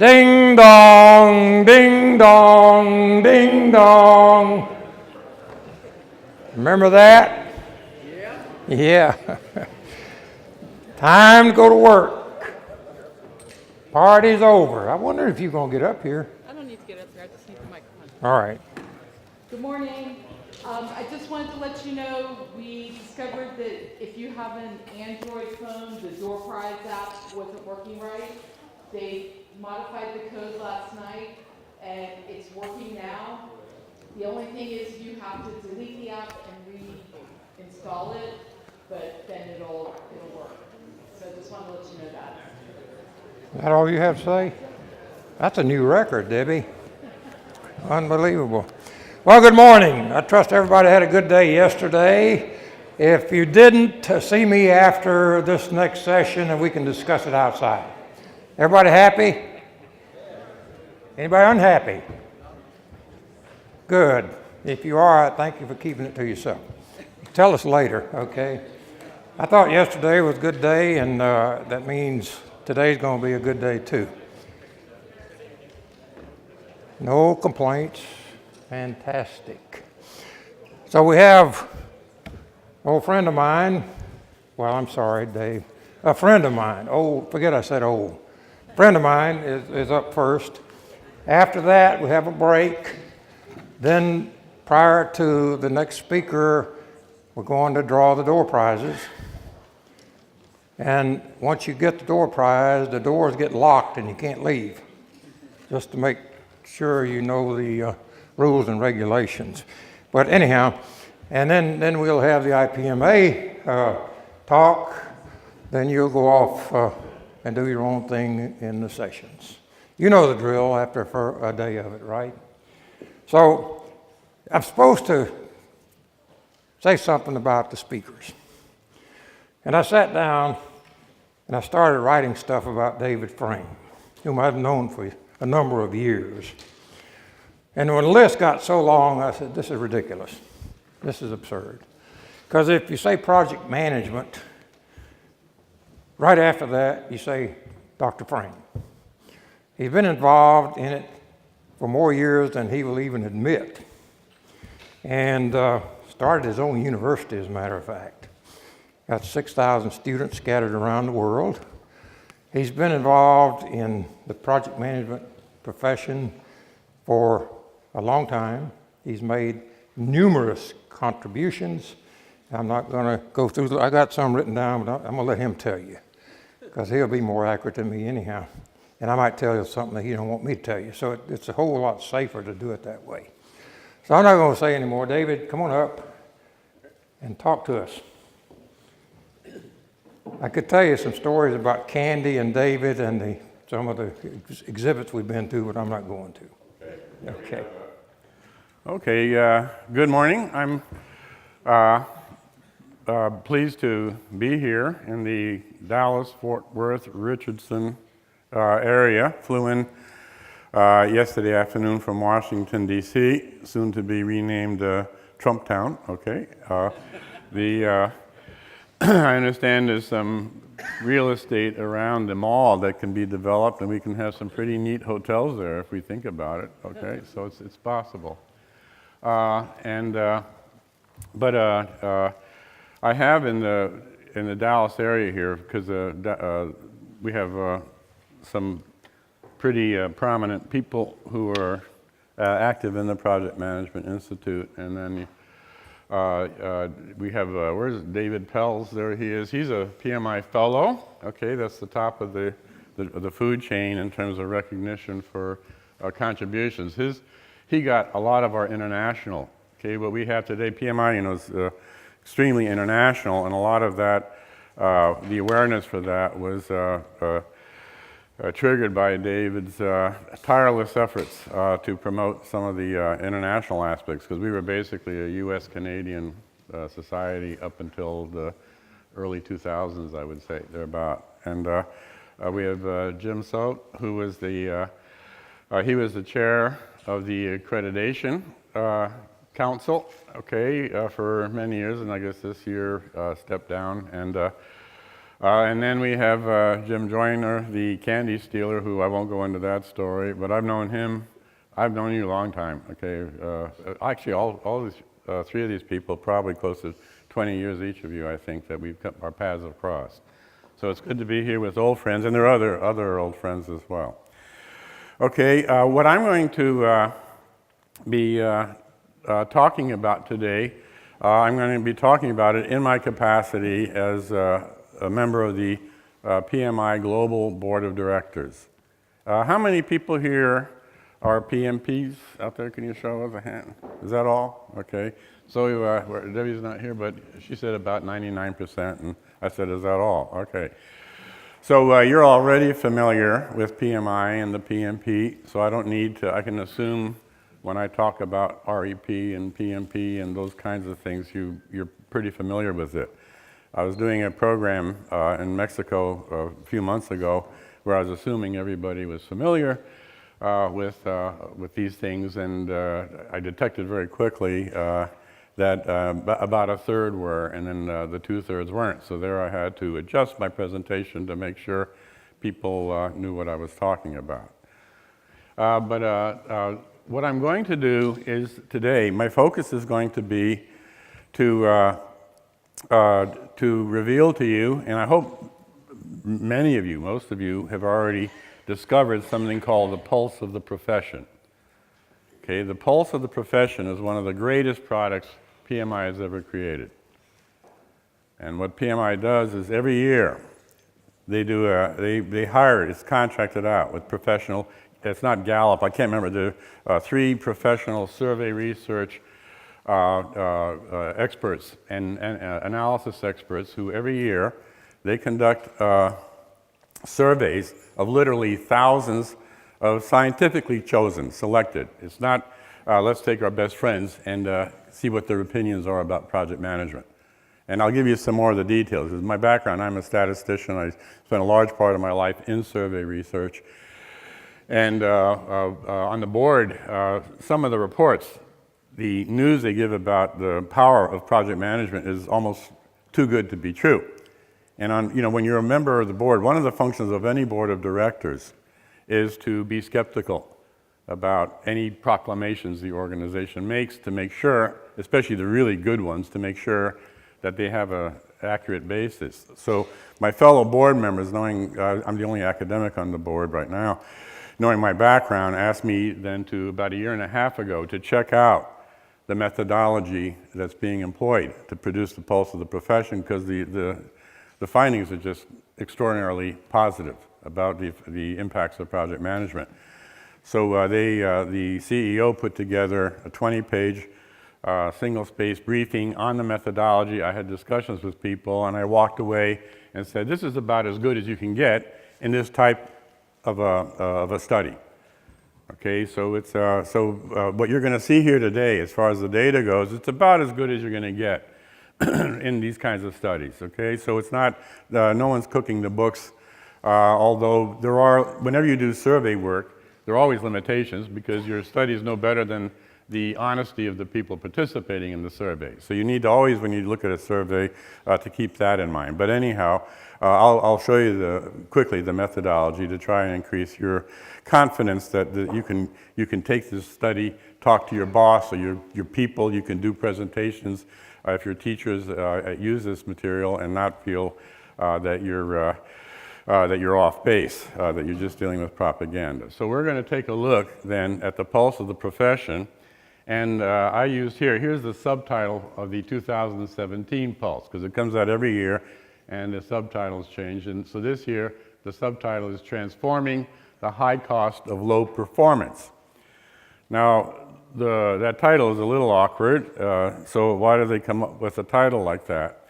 Ding dong, ding dong, ding dong. Remember that? Yeah. Time to go to work. Party's over. I wonder if you're going to get up here. I don't need to get up there. I just need the microphone. All right. Good morning. I just wanted to let you know we discovered that if you have an Android phone, the Door Prize app wasn't working right. They modified the code last night, and it's working now. The only thing is you have to delete the app and reinstall it, but then it'll work. So I just wanted to let you know that. Is that all you have to say? That's a new record, Debbie. Unbelievable. Well, good morning. I trust everybody had a good day yesterday. If you didn't, see me after this next session and we can discuss it outside. Everybody happy? Anybody unhappy? Good. If you are, thank you for keeping it to yourself. Tell us later, okay? I thought yesterday was a good day, and that means today's going to be a good day too. No complaints. Fantastic. So we have an old friend of mine. Well, I'm sorry, Dave. A friend of mine. Old, forget I said old. A friend of mine is up first. After that, we have a break. Then, prior to the next speaker, we're going to draw the door prizes. And once you get the door prize, the doors get locked and you can't leave. Just to make sure you know the rules and regulations. But anyhow, and then we'll have the IPMA talk. Then you'll go off and do your own thing in the sessions. You know the drill after a day of it, right? So I'm supposed to say something about the speakers. And I sat down and I started writing stuff about David Frame, whom I've known for a number of years. And when the list got so long, I said, this is ridiculous. This is absurd. Because if you say project management, right after that, you say Dr. Frame. He's been involved in it for more years than he will even admit. And started his own university, as a matter of fact. Got 6,000 students scattered around the world. He's been involved in the project management profession for a long time. He's made numerous contributions. I'm not going to go through I got some written down, but I'm going to let him tell you, because he'll be more accurate than me anyhow. And I might tell you something that he don't want me to tell you. So it's a whole lot safer to do it that way. So I'm not going to say anymore. David, come on up and talk to us. I could tell you some stories about Candy and David and some of the exhibits we've been to, but I'm not going to. Okay. Okay, good morning. I'm pleased to be here in the Dallas-Fort Worth, Richardson area. Flew in yesterday afternoon from Washington, D.C., soon to be renamed Trump Town. Okay. I understand there's some real estate around the mall that can be developed, and we can have some pretty neat hotels there if we think about it. Okay, so it's possible. But I have in the Dallas area here, because we have some pretty prominent people who are active in the Project Management Institute, and then we have, where's David Pells? There he is. He's a PMI fellow. Okay, that's the top of the food chain in terms of recognition for contributions. He got a lot of our international. Okay, what we have today, PMI, is extremely international, and a lot of that, the awareness for that was triggered by David's tireless efforts to promote some of the international aspects, because we were basically a U.S.-Canadian society up until the early 2000s, I would say, thereabout. And we have Jim Sote, who was he was the chair of the accreditation council, okay, for many years, and I guess this year stepped down. And And then we have Jim Joyner, the candy stealer, who I won't go into that story, but I've known you a long time, okay? Actually, all these, three of these people, probably close to 20 years each of you, I think, that we've cut our paths across. So it's good to be here with old friends, and there are other old friends as well. Okay, what I'm going to be talking about today, I'm going to be talking about it in my capacity as a member of the PMI Global Board of Directors. How many people here are PMPs out there? Can you show us a hand? Is that all? Okay. So Debbie's not here, but she said about 99%, and I said, is that all? Okay. So you're already familiar with PMI and the PMP, so I don't need to, I can assume when I talk about REP and PMP and those kinds of things, you're pretty familiar with it. I was doing a program in Mexico a few months ago where I was assuming everybody was familiar with these things, and I detected very quickly that about a third were, and then the 2/3 weren't. So there I had to adjust my presentation to make sure people knew what I was talking about. But what I'm going to do is today, my focus is going to be to reveal to you, and I hope many of you, most of you, have already discovered something called the pulse of the profession. Okay, the pulse of the profession is one of the greatest products PMI has ever created. And what PMI does is every year they do they hire, it's contracted out with professional, it's not Gallup, I can't remember, the 3 professional survey research experts and analysis experts who every year they conduct surveys of literally thousands of scientifically chosen, selected. It's not let's take our best friends and see what their opinions are about project management. And I'll give you some more of the details. In my background, I'm a statistician. I spent a large part of my life in survey research. And on the board, some of the reports, the news they give about the power of project management is almost too good to be true. And when you're a member of the board, one of the functions of any board of directors is to be skeptical about any proclamations the organization makes, to make sure, especially the really good ones, to make sure that they have an accurate basis. So my fellow board members, knowing I'm the only academic on the board right now, knowing my background, asked me then to, about a year and a half ago, to check out the methodology that's being employed to produce the pulse of the profession, because the findings are just extraordinarily positive about the impacts of project management. So the CEO put together a 20-page single-space briefing on the methodology. I had discussions with people, and I walked away and said, this is about as good as you can get in this type of a study. Okay, so it's what you're going to see here today, as far as the data goes, it's about as good as you're going to get in these kinds of studies. Okay, so it's not no one's cooking the books, although there are, whenever you do survey work, there are always limitations because your study is no better than the honesty of the people participating in the survey. So you need to always, when you look at a survey, to keep that in mind. But anyhow, I'll show you quickly the methodology to try and increase your confidence that you can take this study, talk to your boss or your people. You can do presentations if your teachers use this material and not feel that you're off base, that you're just dealing with propaganda. So we're going to take a look then at the pulse of the profession. And I used here's the subtitle of the 2017 Pulse, because it comes out every year and the subtitles change. And so this year, the subtitle is Transforming the High Cost of Low Performance. Now, that title is a little awkward, so why do they come up with a title like that?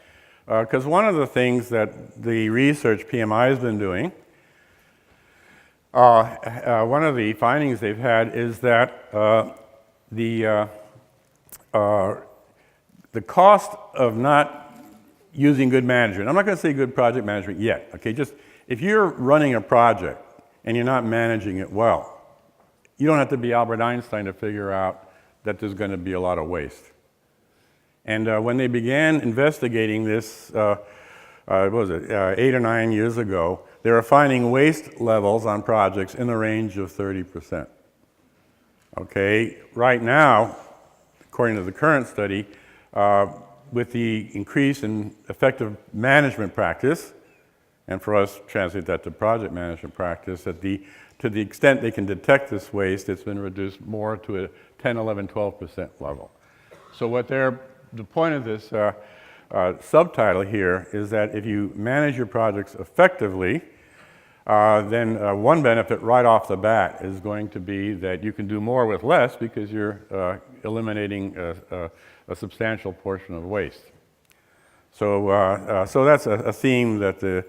Because one of the things that the research PMI has been doing, one of the findings they've had is that the cost of not using good management, I'm not going to say good project management yet, okay, just if you're running a project and you're not managing it well, you don't have to be Albert Einstein to figure out that there's going to be a lot of waste. And when they began investigating this what was it, 8 or 9 years ago, they were finding waste levels on projects in the range of 30%. Okay, right now, according to the current study, with the increase in effective management practice, and for us translate that to project management practice, to the extent they can detect this waste, it's been reduced more to a 10, 11, 12% level. So the point of this subtitle here is that if you manage your projects effectively, then one benefit right off the bat is going to be that you can do more with less because you're eliminating a substantial portion of waste. So, so that's a theme that the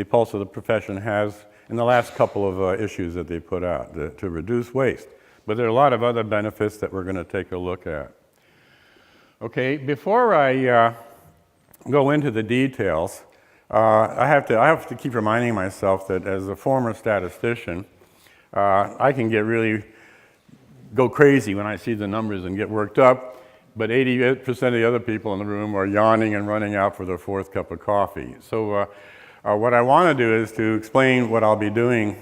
Pulse of the Profession has in the last couple of issues that they put out, to reduce waste. But there are a lot of other benefits that we're going to take a look at. Okay, before I go into the details, I have to keep reminding myself that as a former statistician, I can go crazy when I see the numbers and get worked up, but 80% of the other people in the room are yawning and running out for their fourth cup of coffee. So what I want to do is to explain what I'll be doing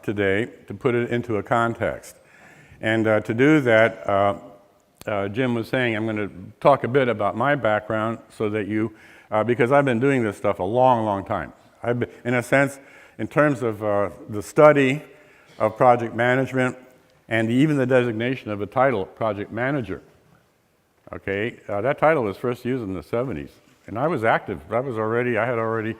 today, to put it into a context. And to do that, Jim was saying I'm going to talk a bit about my background so that you, because I've been doing this stuff a long, long time. I've been, in a sense, in terms of the study of project management and even the designation of a title, project manager. Okay, that title was first used in the 70s, and I was active. I had already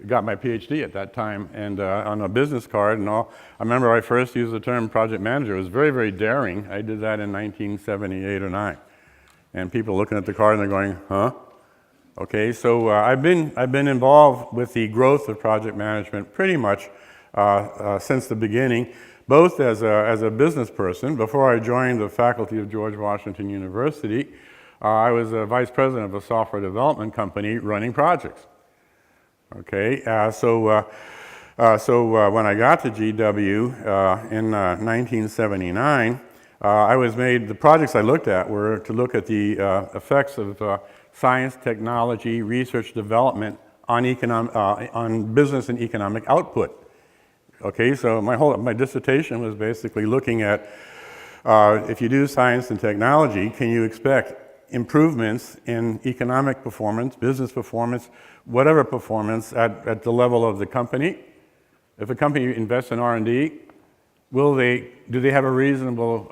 got my PhD at that time, and on a business card and all. I remember I first used the term project manager. It was very, very daring. I did that in 1978 or 9, and people looking at the card and they're going, "Huh?" Okay, so I've been involved with the growth of project management pretty much since the beginning, both as a business person. Before I joined the faculty of George Washington University, I was a vice president of a software development company running projects. Okay, so when I got to GW in 1979, the projects I looked at were to look at the effects of science, technology, research development on business and economic output. Okay, so my dissertation was basically looking at if you do science and technology, can you expect improvements in economic performance, business performance, whatever performance at the level of the company? If a company invests in R&D, do they have a reasonable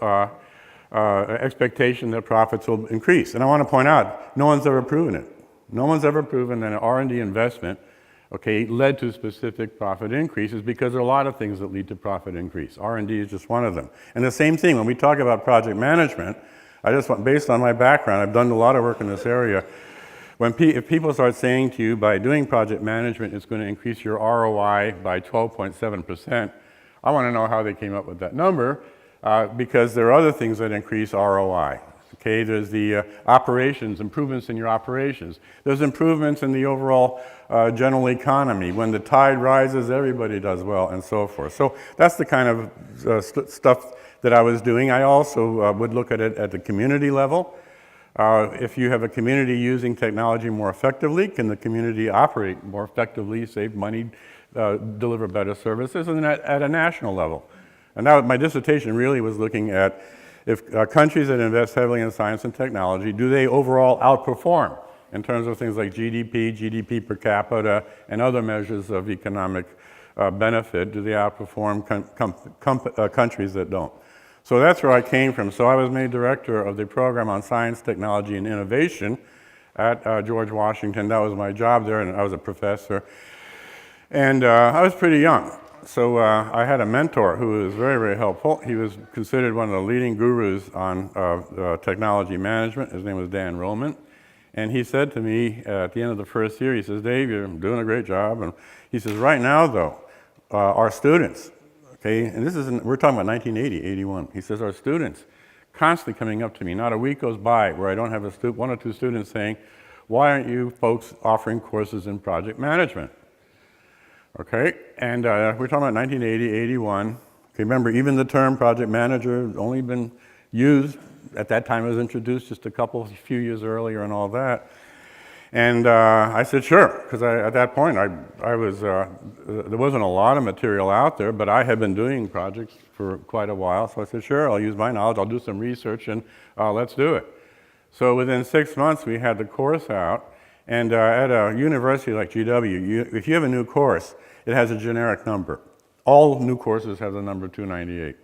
expectation that profits will increase? And I want to point out, no one's ever proven it. No one's ever proven that an R&D investment, okay, led to specific profit increases, because there are a lot of things that lead to profit increase. R&D is just one of them. And the same thing, when we talk about project management, based on my background, I've done a lot of work in this area. If people start saying to you, by doing project management, it's going to increase your ROI by 12.7%, I want to know how they came up with that number, because there are other things that increase ROI. Okay, there's the operations, improvements in your operations. There's improvements in the overall general economy. When the tide rises, everybody does well, and so forth. So that's the kind of stuff that I was doing. I also would look at it at the community level. If you have a community using technology more effectively, can the community operate more effectively, save money, deliver better services, and at a national level? And now my dissertation really was looking at if countries that invest heavily in science and technology, do they overall outperform in terms of things like GDP, GDP per capita, and other measures of economic benefit? Do they outperform countries that don't? So that's where I came from. So I was made director of the program on science, technology, and innovation at George Washington. That was my job there, and I was a professor. And I was pretty young. So I had a mentor who was very, very helpful. He was considered one of the leading gurus on technology management. His name was Dan Roman. And he said to me at the end of the first year, he says, "Dave, you're doing a great job." And he says, "Right now, though, our students," okay, and we're talking about 1980, 81. He says, "Our students constantly coming up to me. Not a week goes by where I don't have one or two students saying, 'Why aren't you folks offering courses in project management?'" Okay, and we're talking about 1980, 81. Okay, remember, even the term project manager had only been used, at that time it was introduced just few years earlier and all that. And I said, sure, because at that point, I was, there wasn't a lot of material out there, but I had been doing projects for quite a while, so I said, sure, I'll use my knowledge, I'll do some research, and let's do it. So within 6 months, we had the course out, and at a university like GW, if you have a new course, it has a generic number. All new courses have the number 298,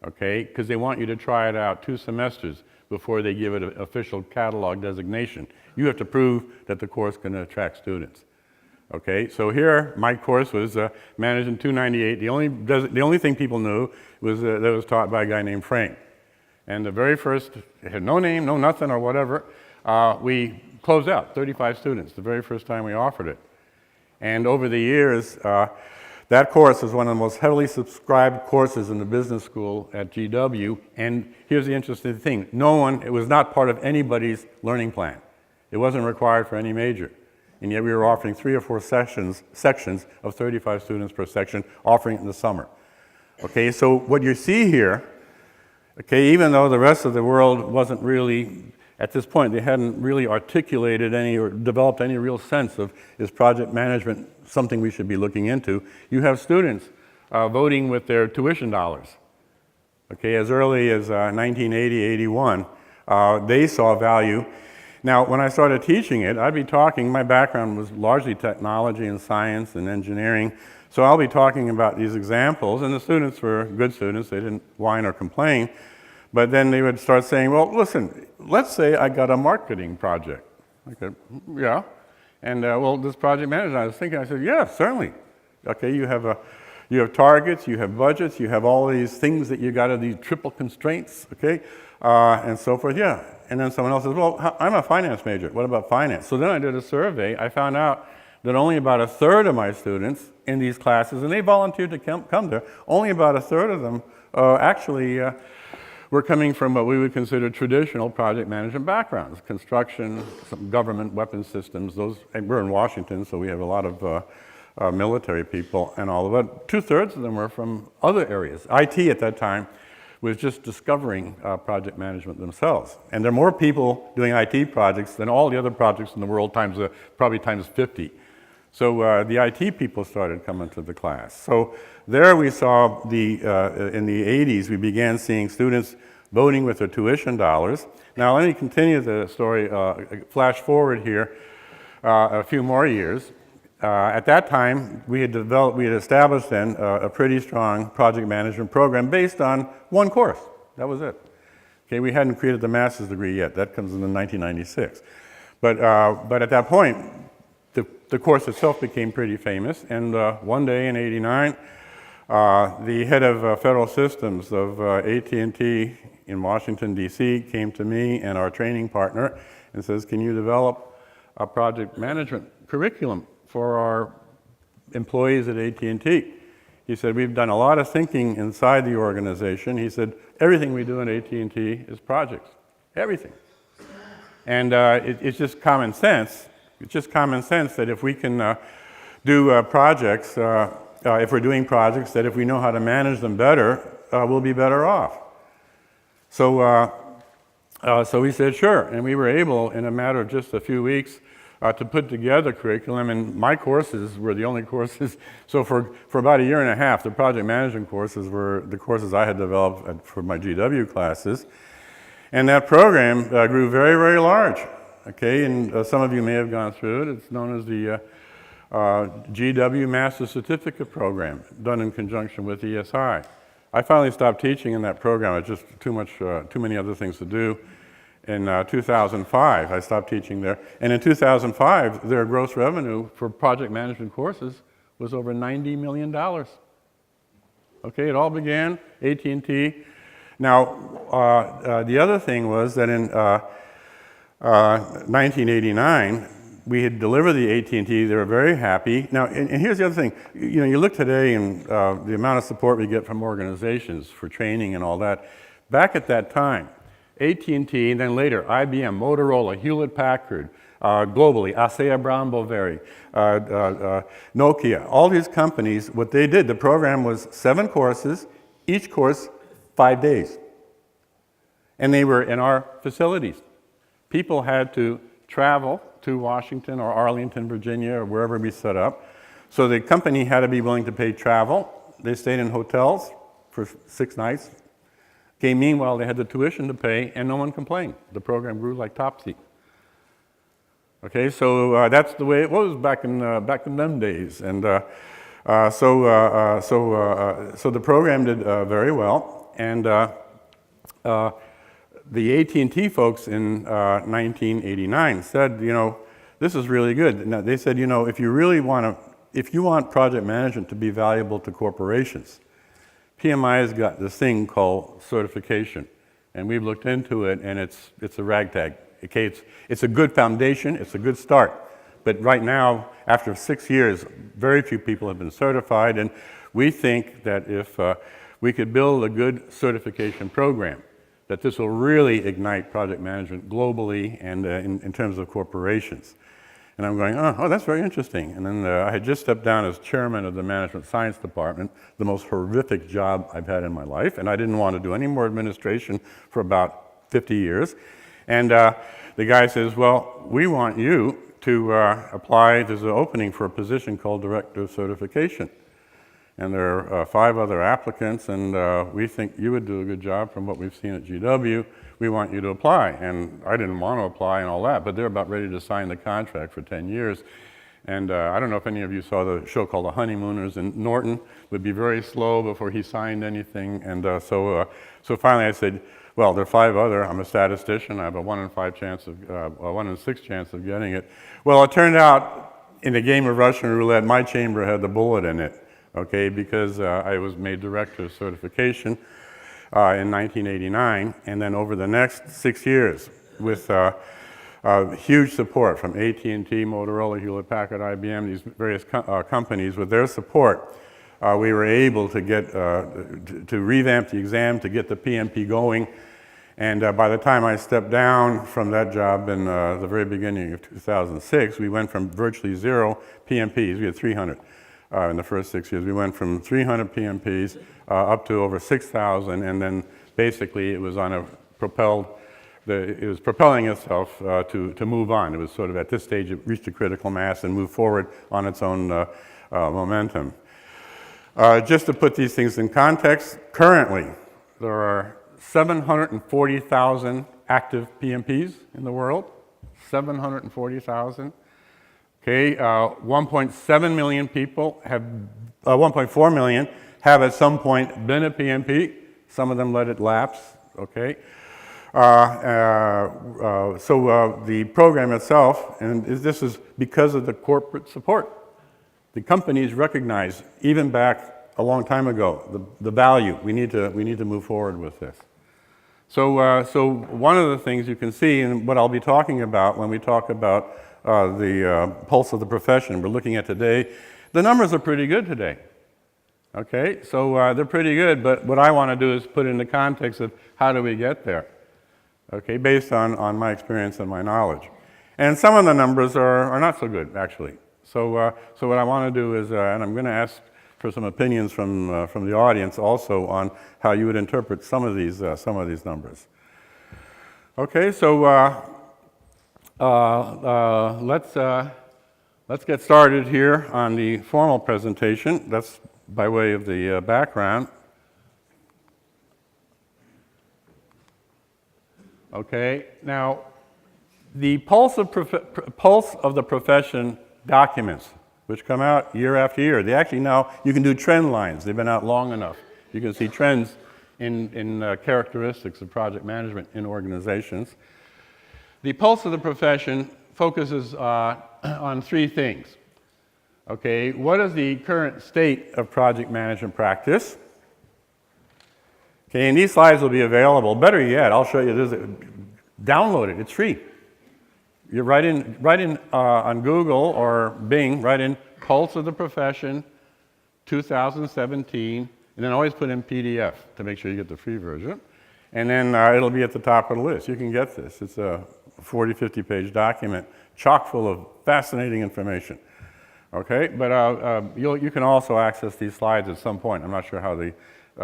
okay? Because they want you to try it out 2 semesters before they give it an official catalog designation. You have to prove that the course can attract students. Okay, so here my course was managed in 298. The only thing people knew was that it was taught by a guy named Frank. And the very first, it had no name, no nothing or whatever, we closed out 35 students the very first time we offered it. And over the years, that course is one of the most heavily subscribed courses in the business school at GW. And here's the interesting thing. It was not part of anybody's learning plan. It wasn't required for any major. And yet we were offering 3 or 4 sections of 35 students per section, offering it in the summer. Okay, so what you see here, okay, even though the rest of the world wasn't really, at this point, they hadn't really articulated any or developed any real sense of, is project management something we should be looking into? You have students voting with their tuition dollars. Okay, as early as 1980, 81, they saw value. Now, when I started teaching it, I'd be talking, my background was largely technology and science and engineering, so I'll be talking about these examples, and the students were good students, they didn't whine or complain, but then they would start saying, well, listen, let's say I got a marketing project. I said, yeah, and well, this project manager, I said, yeah, certainly. Okay, you have targets, you have budgets, you have all these things that you got to, these triple constraints, okay, and so forth, yeah. And then someone else says, well, I'm a finance major. What about finance? So then I did a survey. I found out that only about 1/3 of my students in these classes, and they volunteered to come there, only about 1/3 of them actually were coming from what we would consider traditional project management backgrounds, construction, some government weapons systems. And we're in Washington, so we have a lot of military people and all of it. 2/3 of them were from other areas. IT at that time was just discovering project management themselves. And there are more people doing IT projects than all the other projects in the world, probably times 50. So the IT people started coming to the class. So there we saw in the 80s, we began seeing students voting with their tuition dollars. Now let me continue the story, flash forward here a few more years. At that time, we had established then a pretty strong project management program based on one course. That was it. Okay, we hadn't created the master's degree yet. That comes in 1996. But at that point, the course itself became pretty famous. And one day in '89, the head of federal systems of AT&T in Washington, D.C. came to me and our training partner and says, can you develop a project management curriculum for our employees at AT&T? He said, we've done a lot of thinking inside the organization. He said, everything we do in AT&T is projects, everything. And it's just common sense. It's just common sense that if we can do projects, if we're doing projects, that if we know how to manage them better, we'll be better off. So we said, sure. And we were able, in a matter of just a few weeks, to put together curriculum, and my courses were the only courses. So for about 1.5 years, the project management courses were the courses I had developed for my GW classes. And that program grew very, very large. Okay, and some of you may have gone through it. It's known as the GW Master Certificate Program, done in conjunction with ESI. I finally stopped teaching in that program. It's just too many other things to do. In 2005, I stopped teaching there. And in 2005, their gross revenue for project management courses was over $90 million. Okay, it all began, AT&T. Now, the other thing was that in 1989, we had delivered the AT&T. They were very happy. Now, and here's the other thing. You know, you look today and the amount of support we get from organizations for training and all that. Back at that time, AT&T, and then later IBM, Motorola, Hewlett-Packard, globally, ASEA Brown Boveri, Nokia, all these companies, what they did, the program was 7 courses, each course 5 days. And they were in our facilities. People had to travel to Washington or Arlington, Virginia, or wherever we set up. So the company had to be willing to pay travel. They stayed in hotels for 6 nights. Okay, meanwhile, they had the tuition to pay, and no one complained. The program grew like topsy. Okay, so that's the way it was back in them days, and so the program did very well, and the AT&T folks in 1989 said, you know, this is really good. Now, they said, you know, if you want project management to be valuable to corporations, PMI has got this thing called certification, and we've looked into it, and it's a ragtag. Okay, it's a good foundation, it's a good start, but right now, after 6 years, very few people have been certified, and we think that if we could build a good certification program, that this will really ignite project management globally and in terms of corporations. And I'm going, oh, that's very interesting. And then I had just stepped down as chairman of the management science department, the most horrific job I've had in my life, and I didn't want to do any more administration for about 50 years. And the guy says, well, we want you to apply. There's an opening for a position called Director of Certification. And there are 5 other applicants, and we think you would do a good job from what we've seen at GW. We want you to apply. And I didn't want to apply and all that, but they're about ready to sign the contract for 10 years. And I don't know if any of you saw the show called The Honeymooners, and Norton would be very slow before he signed anything. And so finally I said, well, there are 5 other. I'm a statistician. I have a 1 in 6 chance of getting it. Well, it turned out in a game of Russian roulette, my chamber had the bullet in it, okay, because I was made director of certification in 1989, and then over the next 6 years, with huge support from AT&T, Motorola, Hewlett-Packard, IBM, these various companies, with their support, we were able to get to revamp the exam, to get the PMP going. And by the time I stepped down from that job in the very beginning of 2006, we went from virtually 0 PMPs. We had 300 in the first 6 years. We went from 300 PMPs up to over 6,000, and then basically it was on a it was propelling itself to move on. It was sort of at this stage it reached a critical mass and moved forward on its own momentum. Just to put these things in context, currently there are 740,000 active PMPs in the world, 740,000. Okay, 1.7 million people have, 1.4 million have at some point been a PMP. Some of them let it lapse, okay. So the program itself, and this is because of the corporate support. The companies recognize, even back a long time ago, the value. We need to move forward with this. So, so one of the things you can see, and what I'll be talking about when we talk about the pulse of the profession we're looking at today, the numbers are pretty good today. Okay, so they're pretty good, but what I want to do is put it in the context of how do we get there? Okay, based on my experience and my knowledge. And some of the numbers are not so good, actually. So, so what I want to do is, and I'm going to ask for some opinions from the audience also on how you would interpret some of these numbers. Okay, so let's get started here on the formal presentation. That's by way of the background. Okay, now the pulse of the profession documents, which come out year after year. They actually now, you can do trend lines. They've been out long enough. You can see trends in characteristics of project management in organizations. The pulse of the profession focuses on 3 things. Okay, what is the current state of project management practice? Okay, and these slides will be available. Better yet, I'll show you this. Download it, it's free. You write in on Google or Bing, write in Pulse of the Profession 2017, and then always put in PDF to make sure you get the free version. And then it'll be at the top of the list. You can get this. It's a 40, 50-page document, chock full of fascinating information. Okay, but you can also access these slides at some point. I'm not sure how the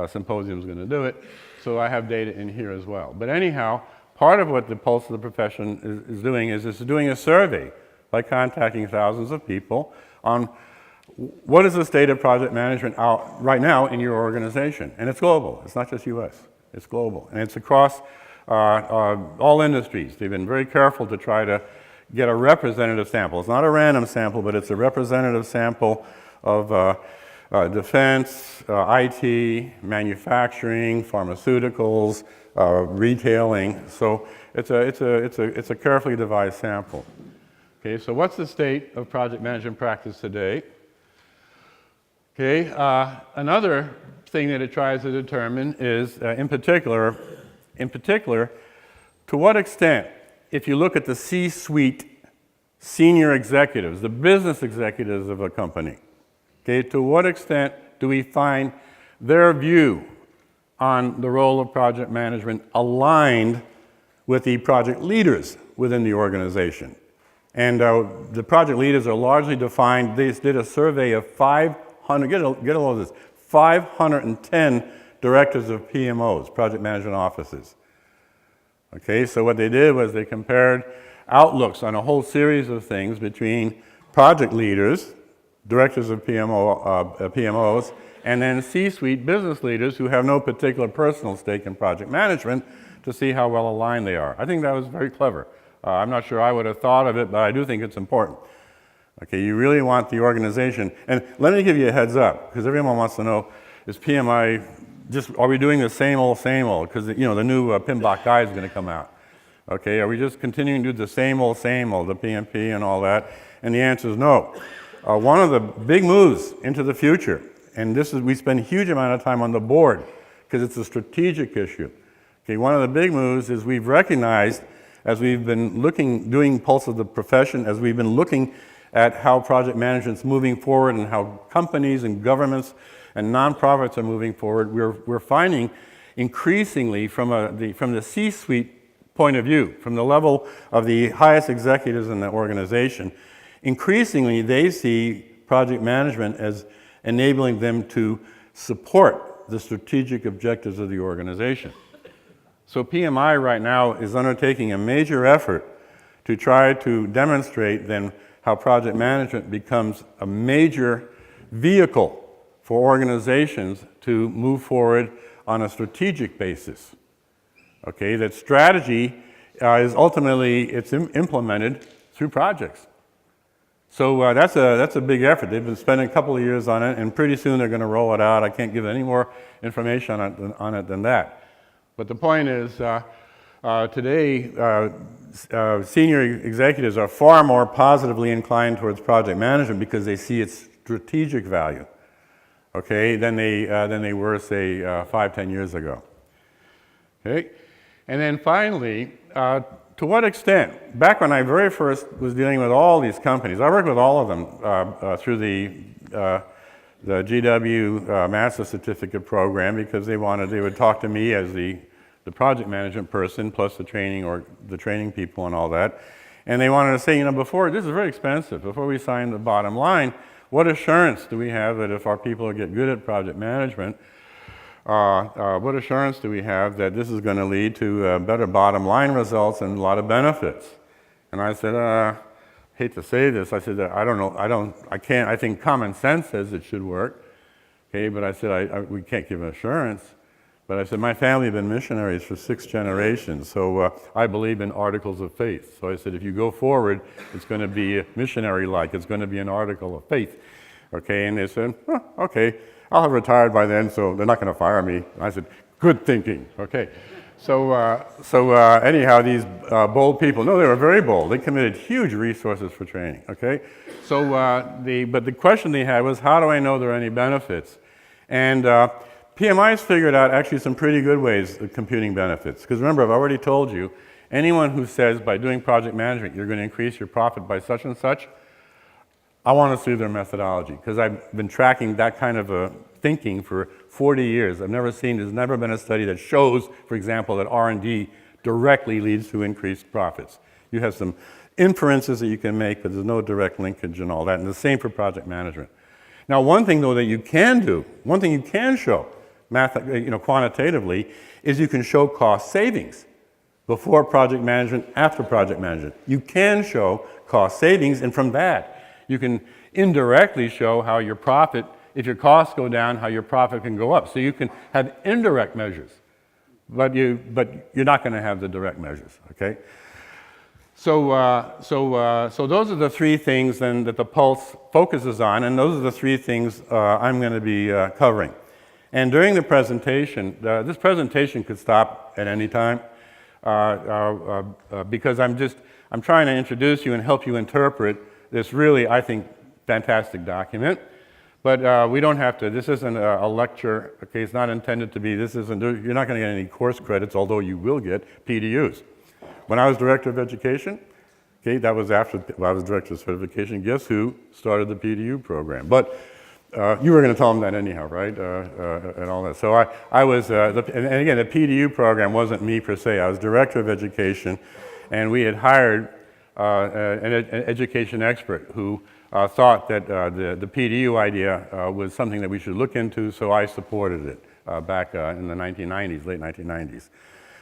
symposium is going to do it, so I have data in here as well. But anyhow, part of what the Pulse of the Profession is doing is it's doing a survey by contacting thousands of people on what is the state of project management out right now in your organization. And it's global. It's not just U.S. It's global. And it's across all industries. They've been very careful to try to get a representative sample. It's not a random sample, but it's a representative sample of defense, IT, manufacturing, pharmaceuticals, retailing. So it's a carefully devised sample. Okay, so what's the state of project management practice today? Okay, another thing that it tries to determine is, in particular, to what extent, if you look at the C-suite senior executives, the business executives of a company, okay, to what extent do we find their view on the role of project management aligned with the project leaders within the organization? And the project leaders are largely defined. They did a survey of 500, get a load of this, 510 directors of PMOs, project management offices. Okay, so what they did was they compared outlooks on a whole series of things between project leaders, directors of PMOs, and then C-suite business leaders who have no particular personal stake in project management to see how well aligned they are. I think that was very clever. I'm not sure I would have thought of it, but I do think it's important. Okay, you really want the organization, and let me give you a heads up, because everyone wants to know, is PMI are we doing the same old, because the new PMBOK guide is going to come out. Okay, are we just continuing to do the same old, the PMP and all that? And the answer is no. One of the big moves into the future, and we spend a huge amount of time on the board, because it's a strategic issue. Okay, one of the big moves is we've recognized, as we've been doing Pulse of the Profession, as we've been looking at how project management's moving forward and how companies and governments and nonprofits are moving forward, we're finding increasingly from the C-suite point of view, from the level of the highest executives in the organization, increasingly they see project management as enabling them to support the strategic objectives of the organization. So PMI right now is undertaking a major effort to try to demonstrate then how project management becomes a major vehicle for organizations to move forward on a strategic basis. Okay, that strategy is ultimately implemented through projects. So that's a big effort. They've been spending a couple of years on it, and pretty soon they're going to roll it out. I can't give any more information on it than that. But the point is, today, senior executives are far more positively inclined towards project management because they see its strategic value, okay, than they were, say, 5-10 years ago. Okay, and then finally, to what extent, back when I very first was dealing with all these companies, I worked with all of them through the GW Master Certificate Program because they would talk to me as the project management person plus the training people and all that. And they wanted to say, before, this is very expensive, before we sign the bottom line, what assurance do we have that if our people get good at project management, what assurance do we have that this is going to lead to better bottom line results and a lot of benefits? And I said, hate to say this, I said, I don't know, I think common sense says it should work, okay, but I said, we can't give assurance. But I said, my family have been missionaries for 6 generations, so I believe in articles of faith. So I said, if you go forward, it's going to be missionary-like, it's going to be an article of faith, okay? And they said, okay, I'll have retired by then, so they're not going to fire me. And I said, good thinking, okay. So anyhow, these bold people, no, they were very bold. They committed huge resources for training, okay? So, but the question they had was, how do I know there are any benefits? And PMI's figured out actually some pretty good ways of computing benefits. Because remember, I've already told you, anyone who says by doing project management, you're going to increase your profit by such and such, I want to see their methodology. Because I've been tracking that kind of thinking for 40 years. There's never been a study that shows, for example, that R&D directly leads to increased profits. You have some inferences that you can make, but there's no direct linkage and all that. And the same for project management. Now, one thing, though, that you can do, one thing you can show, quantitatively, is you can show cost savings. before project management, after project management. You can show cost savings, and from that, you can indirectly show how your profit, if your costs go down, how your profit can go up. So you can have indirect measures, but you're not going to have the direct measures, okay? So those are the three things then that the Pulse focuses on, and those are the three things I'm going to be covering. And during the presentation, this presentation could stop at any time because I'm trying to introduce you and help you interpret this really, I think, fantastic document. But we don't have to, this isn't a lecture, okay, it's not intended to be, you're not going to get any course credits, although you will get PDUs. When I was Director of Education, okay, that was after I was Director of Certification, guess who started the PDU program? But you were going to tell them that anyhow, right? And all that. So I was, and again, the PDU program wasn't me per se. I was Director of Education, and we had hired an education expert who thought that the PDU idea was something that we should look into, so I supported it back in the 1990s, late 1990s.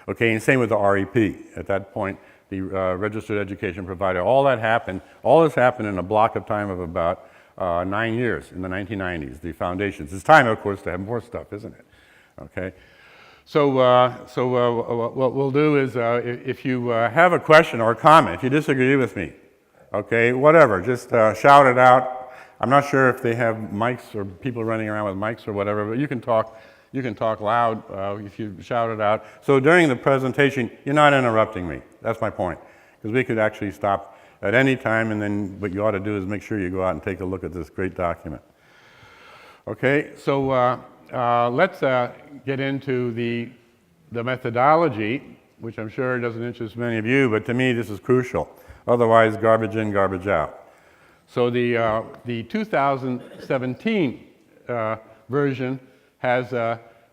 Okay, and same with the REP. At that point, the Registered Education Provider, all this happened in a block of time of about 9 years in the 1990s, the foundations. It's time, of course, to have more stuff, isn't it? Okay. So what we'll do is if you have a question or a comment, if you disagree with me, okay, whatever, just shout it out. I'm not sure if they have mics or people running around with mics or whatever, but you can talk loud if you shout it out. So during the presentation, you're not interrupting me. That's my point. Because we could actually stop at any time, and then what you ought to do is make sure you go out and take a look at this great document. Okay, so let's get into the methodology, which I'm sure doesn't interest many of you, but to me this is crucial. Otherwise, garbage in, garbage out. So the 2017 version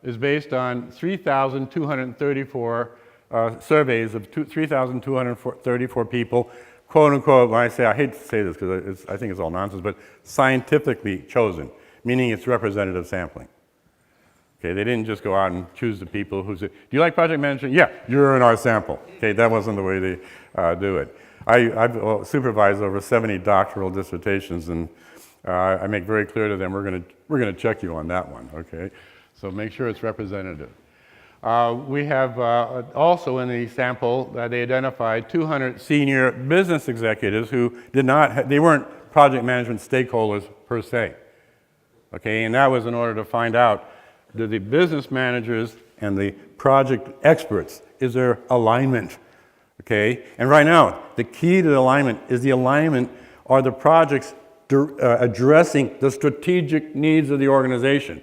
is based on 3,234 surveys of 3,234 people, quote unquote, when I say, I hate to say this because I think it's all nonsense, but scientifically chosen, meaning it's representative sampling. Okay, they didn't just go out and choose the people who said, do you like project management? Yeah, you're in our sample. Okay, that wasn't the way they do it. I've supervised over 70 doctoral dissertations, and I make very clear to them, we're gonna check you on that one, okay? So make sure it's representative. We have also in the sample they identified 200 senior business executives who they weren't project management stakeholders per se. Okay, and that was in order to find out, do the business managers and the project experts, is there alignment? Okay, and right now, the key to the alignment is are the projects addressing the strategic needs of the organization.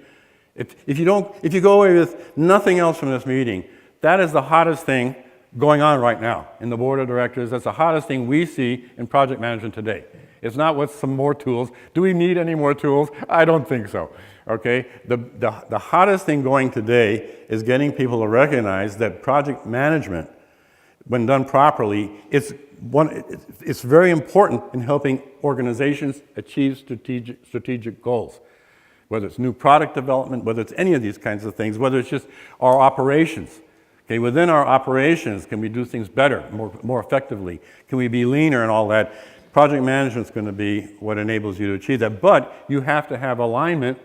If you go away with nothing else from this meeting, that is the hottest thing going on right now in the board of directors. That's the hottest thing we see in project management today. It's not what's some more tools. Do we need any more tools? I don't think so. Okay, the hottest thing going today is getting people to recognize that project management, when done properly, it's very important in helping organizations achieve strategic goals. Whether it's new product development, whether it's any of these kinds of things, whether it's just our operations. Okay, within our operations, can we do things better, more effectively? Can we be leaner and all that? Project management is going to be what enables you to achieve that. But you have to have alignment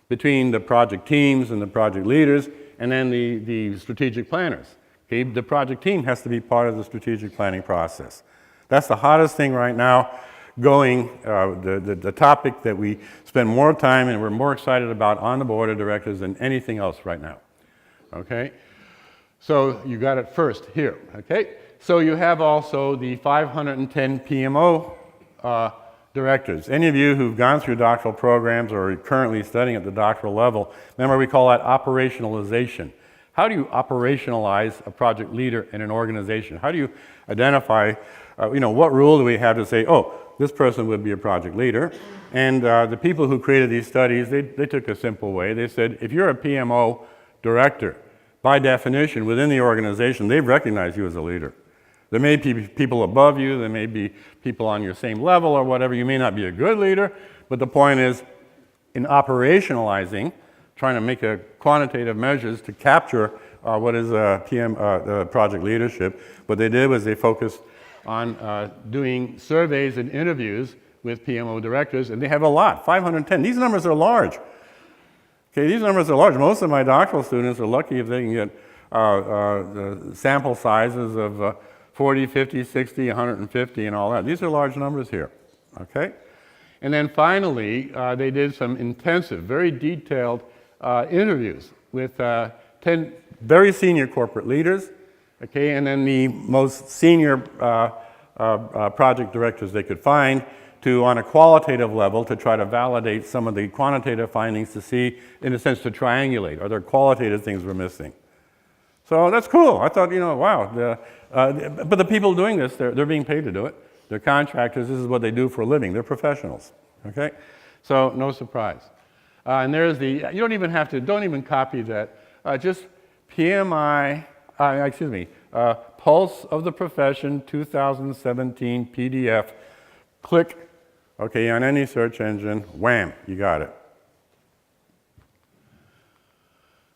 between the project teams and the project leaders, and then the strategic planners. Okay, the project team has to be part of the strategic planning process. That's the hottest thing right now going, the topic that we spend more time and we're more excited about on the board of directors than anything else right now. Okay, so you got it first here. Okay, so you have also the 510 PMO directors. Any of you who've gone through doctoral programs or are currently studying at the doctoral level, remember we call that operationalization. How do you operationalize a project leader in an organization? How do you identify, what rule do we have to say, oh, this person would be a project leader? And the people who created these studies, they took a simple way. They said, if you're a PMO director, by definition, within the organization, they recognize you as a leader. There may be people above you, there may be people on your same level or whatever. You may not be a good leader, but the point is, in operationalizing, trying to make quantitative measures to capture what is project leadership. What they did was they focused on doing surveys and interviews with PMO directors, and they have a lot, 510. These numbers are large. Okay, these numbers are large. Most of my doctoral students are lucky if they can get the sample sizes of 40, 50, 60, 150, and all that. These are large numbers here, okay? And then finally, they did some intensive, very detailed interviews with 10 very senior corporate leaders, okay, and then the most senior project directors they could find to, on a qualitative level, to try to validate some of the quantitative findings to see, in a sense, to triangulate. Are there qualitative things we're missing? So that's cool. I thought, you know, wow. But the people doing this, they're being paid to do it. They're contractors. This is what they do for a living. They're professionals, okay? So no surprise. And there's the, you don't even have to, don't even copy that. Just PMI, Pulse of the Profession 2017 PDF. Click, okay, on any search engine, wham, you got it.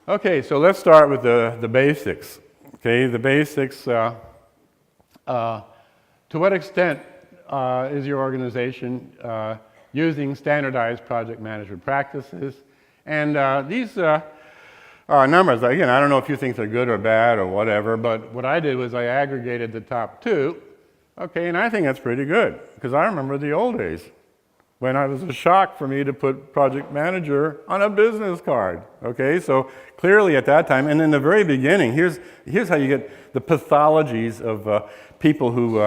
Okay, so let's start with the basics. Okay, the basics, to what extent is your organization using standardized project management practices? And these numbers, again, I don't know if you think they're good or bad or whatever, but what I did was I aggregated the top two, okay, and I think that's pretty good, because I remember the old days when it was a shock for me to put project manager on a business card, okay? So clearly at that time, and in the very beginning, here's how you get the pathologies of people who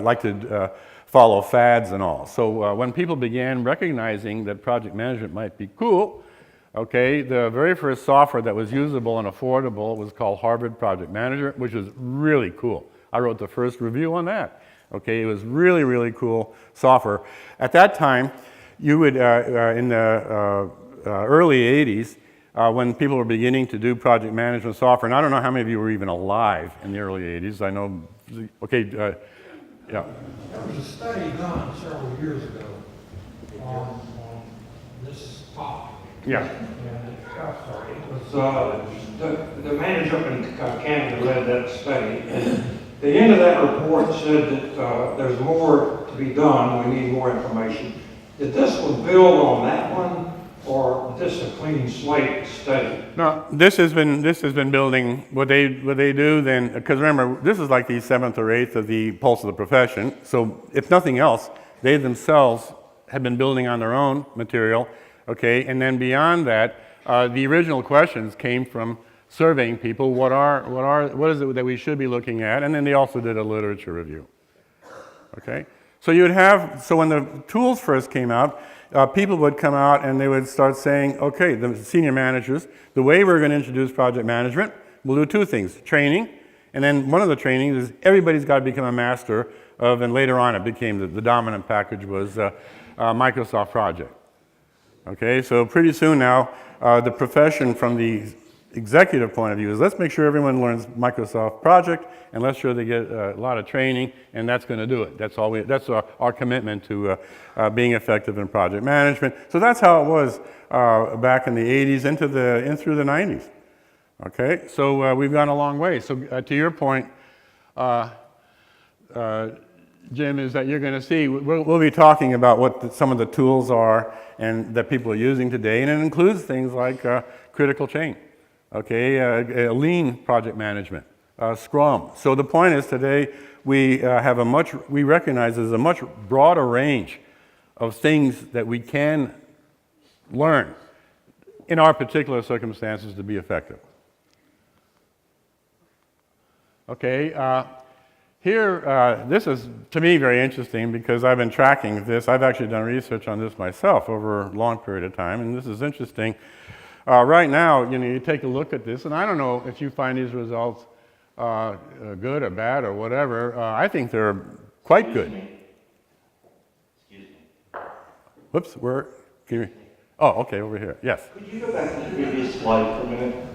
like to follow fads and all. So when people began recognizing that project management might be cool, okay, the very first software that was usable and affordable was called Harvard Project Manager, which was really cool. I wrote the first review on that. Okay, it was really, really cool software. At that time, you would, in the early 80s, when people were beginning to do project management software, and I don't know how many of you were even alive in the early 80s. I know, okay, yeah. There was a study done several years ago on this topic. Yeah. And it was the manager up in Canada led that study. And the end of that report said that there's more to be done. We need more information. Did this one build on that one, or is this a clean slate study? No, this has been building what they do then, because remember, this is like the 7th or 8th of the Pulse of the Profession. So if nothing else, they themselves have been building on their own material, okay? And then beyond that, the original questions came from surveying people, what is it that we should be looking at, and then they also did a literature review, okay? So you would have, so when the tools first came out, people would come out and they would start saying, okay, the senior managers, the way we're going to introduce project management, we'll do two things, training, and then one of the trainings is everybody's got to become a master of, and later on it became the dominant package was Microsoft Project. Okay, so pretty soon now, the profession from the executive point of view is let's make sure everyone learns Microsoft Project and let's sure they get a lot of training, and that's going to do it. That's all that's our commitment to being effective in project management. So that's how it was back in the 80s in through the 90s. Okay, so we've gone a long way. So to your point, Jim, is that you're going to see, we'll be talking about what some of the tools are and that people are using today, and it includes things like critical chain. Okay, lean project management, Scrum. So the point is today we we recognize there's a much broader range of things that we can learn in our particular circumstances to be effective. Okay, here, this is to me very interesting because I've been tracking this. I've actually done research on this myself over a long period of time, and this is interesting. Right now, you take a look at this, and I don't know if you find these results good or bad or whatever. I think they're quite good. Excuse me. Whoops, oh, okay, over here, yes. Could you go back to the previous slide for a minute?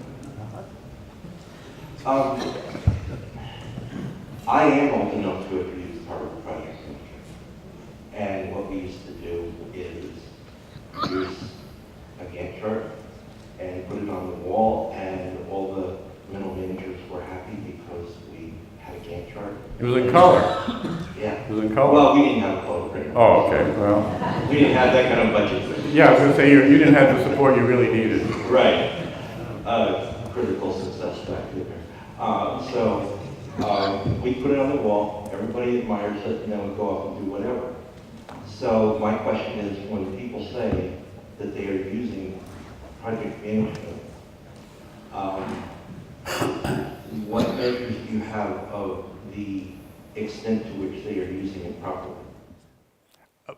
I am old enough to have used Harvard Project Manager. And what we used to do is use a Gantt chart and put it on the wall, and all the middlemen It was in color. Yeah. It was in color. Well, we didn't have a color printer. Oh, okay, well, We didn't have that kind of budget. yeah, I was gonna say, you didn't have the support you really needed. Right. Critical success factor there. We put it on the wall, everybody admires it, and then we go off and do whatever. So my question is, when people say that they are using project management, what measures do you have of the extent to which they are using it properly?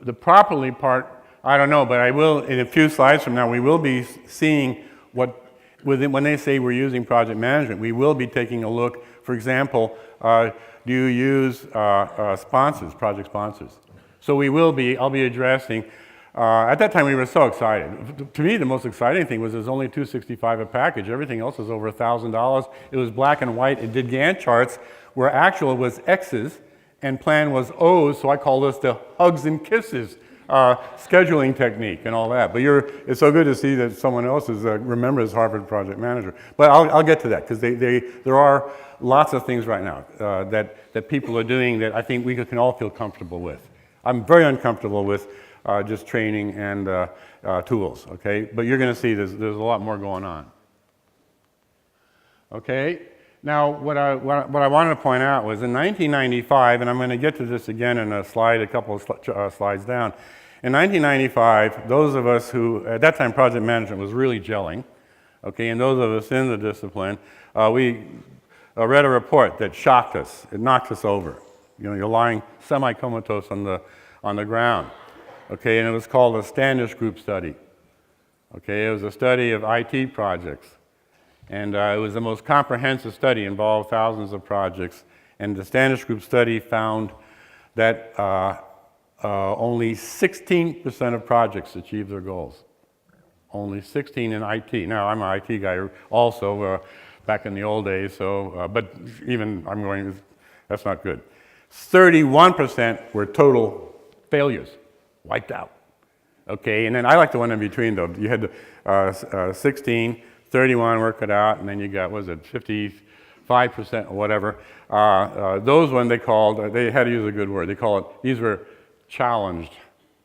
The properly part, I don't know, but I will, in a few slides from now, we will be seeing when they say we're using project management, we will be taking a look, for example, do you use sponsors, project sponsors? So I'll be addressing, at that time we were so excited. To me, the most exciting thing was there's only $265 a package. Everything else was over $1,000. It was black and white. It did Gantt charts where actual was X's and plan was O's, so I call this the hugs and kisses scheduling technique and all that. But it's so good to see that someone else remembers Harvard project manager. But I'll get to that because there are lots of things right now that people are doing that I think we can all feel comfortable with. I'm very uncomfortable with just training and tools, okay? But you're going to see there's a lot more going on. Okay? Now, what I wanted to point out was in 1995, and I'm going to get to this again in a slide, a couple of slides down. In 1995, those of us who, at that time project management was really gelling, okay, and those of us in the discipline, we read a report that shocked us. It knocked us over. You know, you're lying semi-comatose on the ground, okay, and it was called a Standish group study. Okay, it was a study of IT projects. And it was the most comprehensive study, involved thousands of projects. And the Standish Group study found that only 16% of projects achieved their goals. Only 16 in IT. Now, I'm an IT guy also, back in the old days, so, but even I'm going, that's not good. 31% were total failures, wiped out. Okay, and then I like the one in between though. You had 16, 31, work it out, and then you got, what was it, 55% or whatever. Those ones they had to use a good word. They call it, these were challenged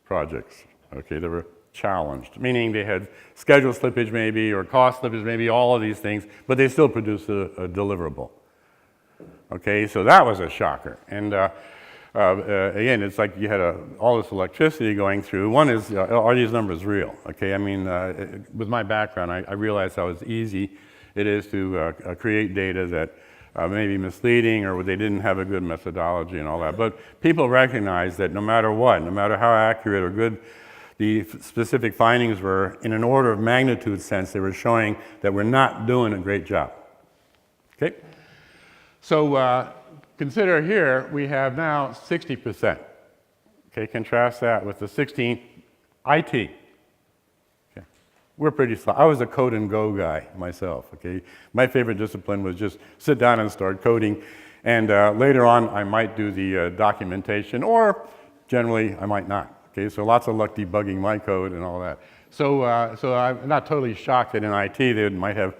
projects. Okay, they were challenged, meaning they had schedule slippage maybe, or cost slippage maybe, all of these things, but they still produced a deliverable. Okay, so that was a shocker. And again, it's like you had all this electricity going through. One is, are these numbers real? Okay, I mean, with my background, I realized how easy it is to create data that may be misleading or they didn't have a good methodology and all that. But people recognize that no matter what, no matter how accurate or good the specific findings were, in an order of magnitude sense, they were showing that we're not doing a great job. Okay? So consider here, we have now 60%. Okay, contrast that with the 16 IT. Okay. We're pretty slow. I was a code and go guy myself, okay? My favorite discipline was just sit down and start coding, and later on I might do the documentation, or generally I might not. Okay, so lots of luck debugging my code and all that. So I'm not totally shocked that in IT they might have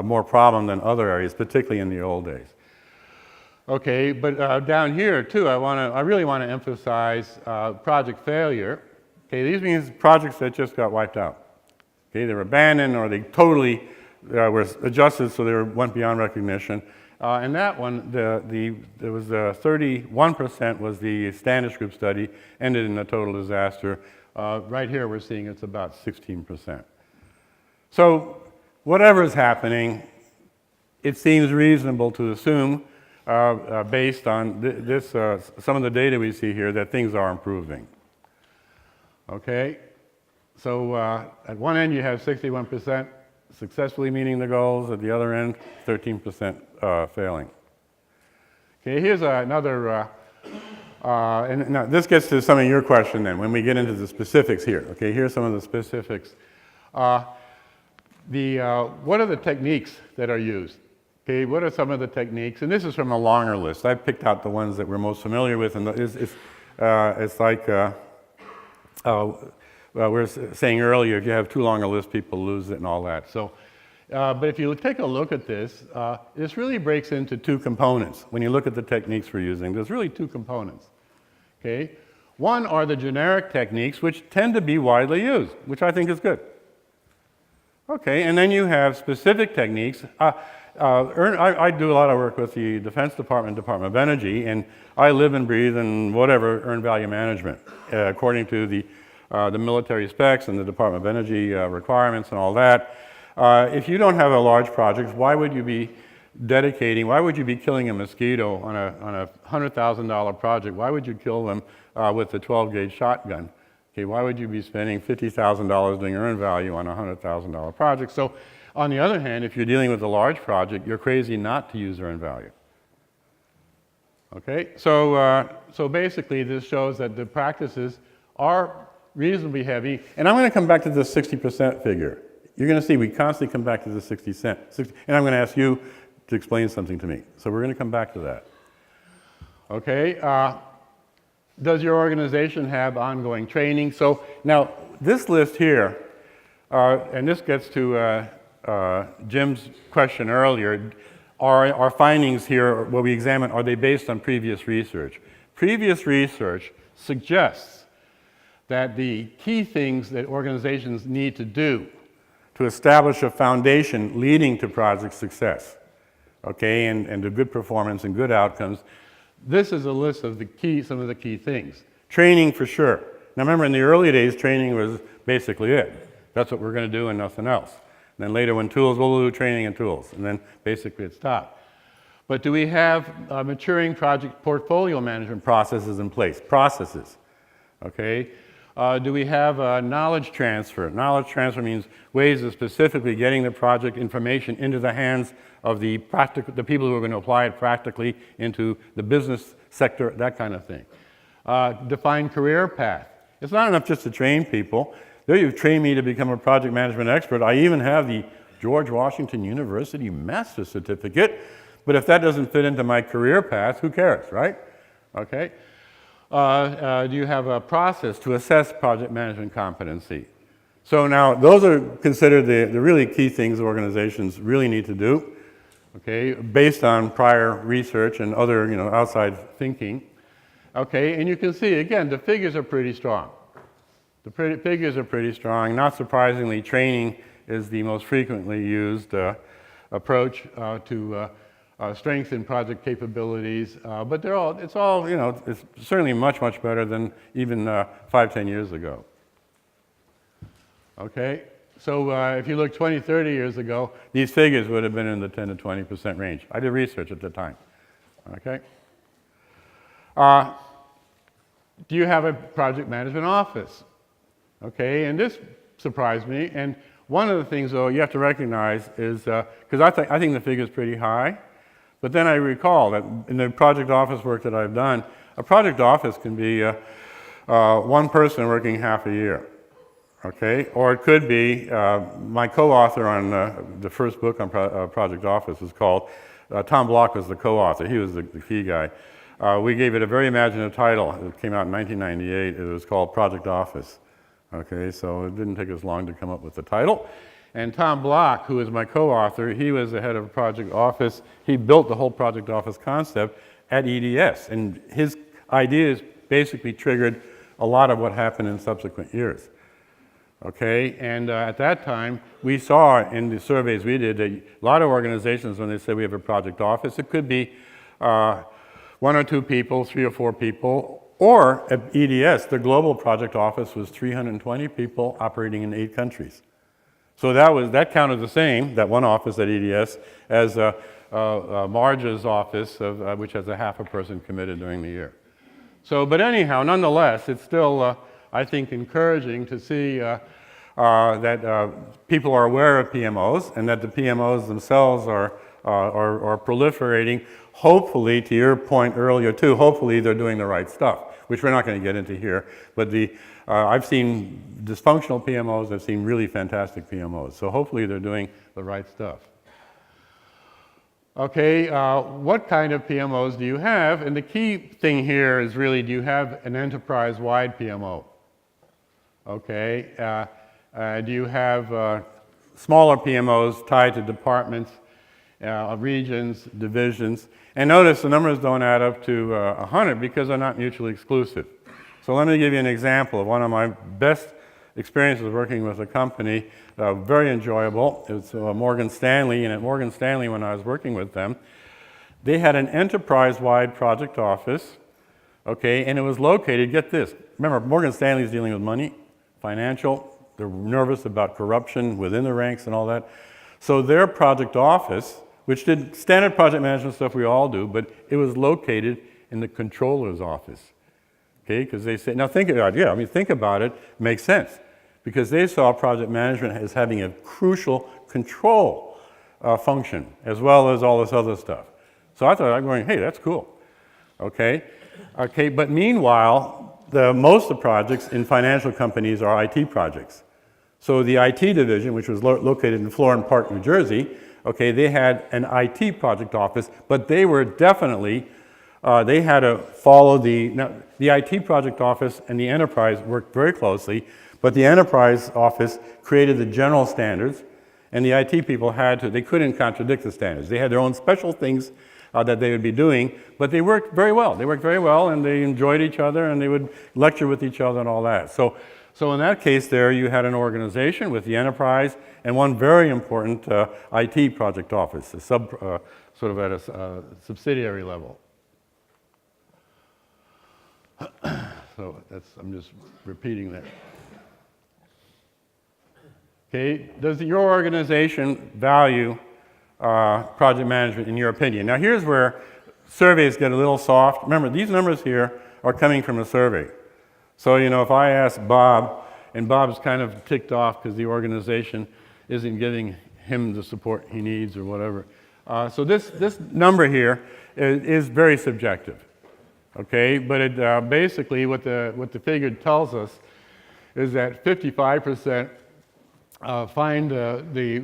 more problem than other areas, particularly in the old days. Okay, but down here too, I really want to emphasize project failure. Okay, these means projects that just got wiped out. Okay, they were abandoned or they totally were adjusted so they went beyond recognition. And that one, there was 31% was the Standish Group study, ended in a total disaster. Right here we're seeing it's about 16%. So whatever is happening, it seems reasonable to assume, based on some of the data we see here, that things are improving. Okay, so at one end you have 61% successfully meeting the goals, at the other end 13% failing. Okay, here's another, and now this gets to some of your question then, when we get into the specifics here. Okay, here's some of the specifics. What are the techniques that are used? Okay, what are some of the techniques? And this is from a longer list. I picked out the ones that we're most familiar with, and it's like we were saying earlier, if you have too long a list, people lose it and all that. So But if you take a look at this, this really breaks into two components. When you look at the techniques we're using, there's really two components. Okay? One are the generic techniques, which tend to be widely used, which I think is good. Okay, and then you have specific techniques. I do a lot of work with the Defense Department, Department of Energy, and I live and breathe and whatever earned value management, according to the military specs and the Department of Energy requirements and all that. If you don't have a large project, why would you be killing a mosquito on a $100,000 project? Why would you kill them with a 12-gauge shotgun? Okay, why would you be spending $50,000 doing earned value on a $100,000 project? So, on the other hand, if you're dealing with a large project, you're crazy not to use earned value. Okay, so basically this shows that the practices are reasonably heavy, and I'm going to come back to the 60% figure. You're going to see we constantly come back to the 60 cent, and I'm going to ask you to explain something to me. So we're going to come back to that. Okay, does your organization have ongoing training? So now this list here, and this gets to Jim's question earlier, our findings here, what we examine, are they based on previous research? Previous research suggests that the key things that organizations need to do to establish a foundation leading to project success, okay, and to good performance and good outcomes. This is a list of some of the key things. Training for sure. Now remember, in the early days, training was basically it. That's what we're going to do and nothing else. And then later when tools, we'll do training and tools. And then basically it stopped. But do we have maturing project portfolio management processes in place? Processes, okay? Do we have knowledge transfer? Knowledge transfer means ways of specifically getting the project information into the hands of the people who are going to apply it practically into the business sector, that kind of thing. Define career path. It's not enough just to train people. There you've trained me to become a project management expert. I even have the George Washington University Master's Certificate. But if that doesn't fit into my career path, who cares, right? Okay. Do you have a process to assess project management competency? So now, those are considered the really key things organizations really need to do, okay, based on prior research and other, outside thinking. Okay, and you can see, again, the figures are pretty strong. The figures are pretty strong. Not surprisingly, training is the most frequently used approach to strengthen project capabilities, but it's certainly much, much better than even 5-10 years ago. Okay, so if you look 20, 30 years ago, these figures would have been in the 10 to 20% range. I did research at the time. Okay. Do you have a project management office? Okay, and this surprised me, and one of the things, though, you have to recognize is, because I think the figure is pretty high, but then I recall that in the project office work that I've done, a project office can be one person working half a year, okay? Or it could be, my co-author on the first book on project office is called, Tom Block was the co-author, he was the key guy. We gave it a very imaginative title. It came out in 1998. It was called Project Office. Okay, so it didn't take us long to come up with the title. And Tom Block, who is my co-author, he was the head of Project Office. He built the whole Project Office concept at EDS. And his ideas basically triggered a lot of what happened in subsequent years. Okay, and at that time, we saw in the surveys we did that a lot of organizations, when they say we have a project office, it could be 1 or 2 people, 3 or 4 people, or at EDS, the global project office was 320 people operating in 8 countries. So that counted the same, that one office at EDS, as Marge's office, which has a half a person committed during the year. So, but anyhow, nonetheless, it's still, I think, encouraging to see that people are aware of PMOs and that the PMOs themselves are proliferating. Hopefully, to your point earlier too, hopefully they're doing the right stuff, which we're not going to get into here. But I've seen dysfunctional PMOs, I've seen really fantastic PMOs. So hopefully they're doing the right stuff. Okay, what kind of PMOs do you have? And the key thing here is really, do you have an enterprise-wide PMO? Okay, do you have smaller PMOs tied to departments, regions, divisions. And notice the numbers don't add up to 100 because they're not mutually exclusive. So let me give you an example of one of my best experiences working with a company, very enjoyable. It's Morgan Stanley, and at Morgan Stanley when I was working with them, they had an enterprise-wide project office, okay, and it was located, get this, remember Morgan Stanley is dealing with money, financial, they're nervous about corruption within the ranks and all that. So their project office, which did standard project management stuff we all do, but it was located in the controller's office. Okay, because they say, now think about it, yeah, I mean, think about it, makes sense. Because they saw project management as having a crucial control function, as well as all this other stuff. So I thought, I'm going, hey, that's cool. Okay, but meanwhile, most of the projects in financial companies are IT projects. So the IT division, which was located in Florham Park, New Jersey, okay, they had an IT project office, but they were definitely, they had to follow now, the IT project office and the enterprise worked very closely, but the enterprise office created the general standards, and the IT people they couldn't contradict the standards. They had their own special things that they would be doing, but they worked very well. They worked very well, and they enjoyed each other, and they would lecture with each other and all that. So in that case there, you had an organization with the enterprise and one very important IT project office, sort of at a subsidiary level. So I'm just repeating that. Okay, does your organization value project management in your opinion? Now here's where surveys get a little soft. Remember, these numbers here are coming from a survey. So, you know, if I ask Bob, and Bob's kind of ticked off because the organization isn't giving him the support he needs or whatever. So this number here is very subjective, okay? But it basically what the figure tells us is that 55% find of their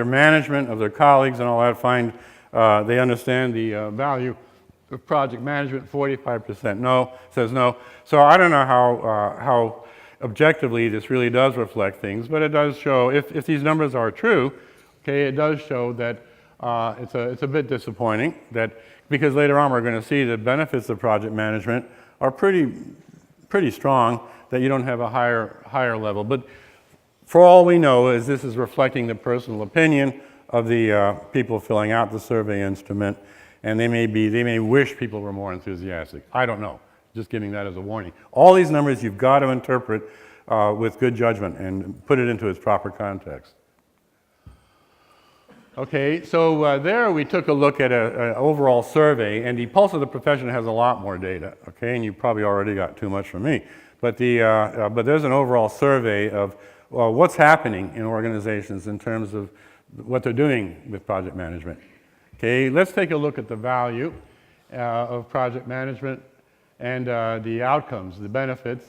management, of their colleagues and all that, find they understand the value of project management. 45% says no. So I don't know how objectively this really does reflect things, but it does show, if these numbers are true, okay, it does show that it's a bit disappointing, that because later on we're going to see the benefits of project management are pretty strong, that you don't have a higher level. But for all we know is this is reflecting the personal opinion of the people filling out the survey instrument, and they may wish people were more enthusiastic. I don't know. Just giving that as a warning. All these numbers you've got to interpret with good judgment and put it into its proper context. Okay, so there we took a look at an overall survey, and the Pulse of the Profession has a lot more data, okay, and you probably already got too much from me. But there's an overall survey of what's happening in organizations in terms of what they're doing with project management. Okay, let's take a look at the value of project management and the outcomes, the benefits.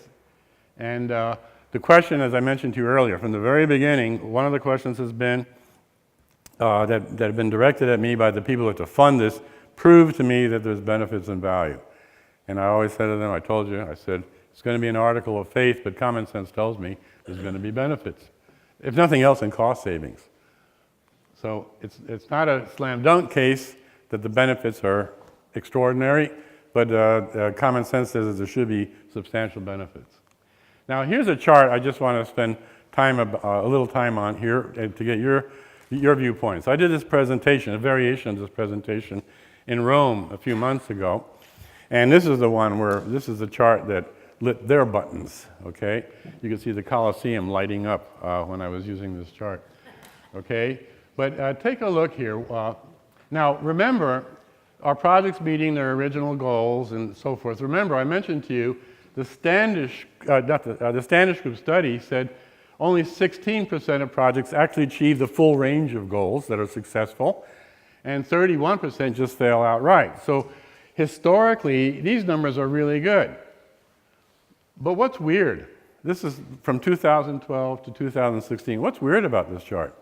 And the question, as I mentioned to you earlier, from the very beginning, one of the questions has been that have been directed at me by the people who have to fund this, prove to me that there's benefits and value. And I always said to them, I told you, I said, it's going to be an article of faith, but common sense tells me there's going to be benefits. If nothing else, in cost savings. So it's not a slam dunk case that the benefits are extraordinary, but common sense says that there should be substantial benefits. Now here's a chart I just want to spend a little time on here to get your viewpoints. I did this presentation, a variation of this presentation in Rome a few months ago, and this is the one where, this is the chart that lit their buttons, okay? You can see the Colosseum lighting up when I was using this chart, okay? But take a look here. Now, remember, our projects meeting their original goals and so forth. Remember, I mentioned to you the Standish, the Standish Group study said only 16% of projects actually achieve the full range of goals that are successful, and 31% just fail outright. So historically, these numbers are really good. But what's weird? This is from 2012 to 2016. What's weird about this chart?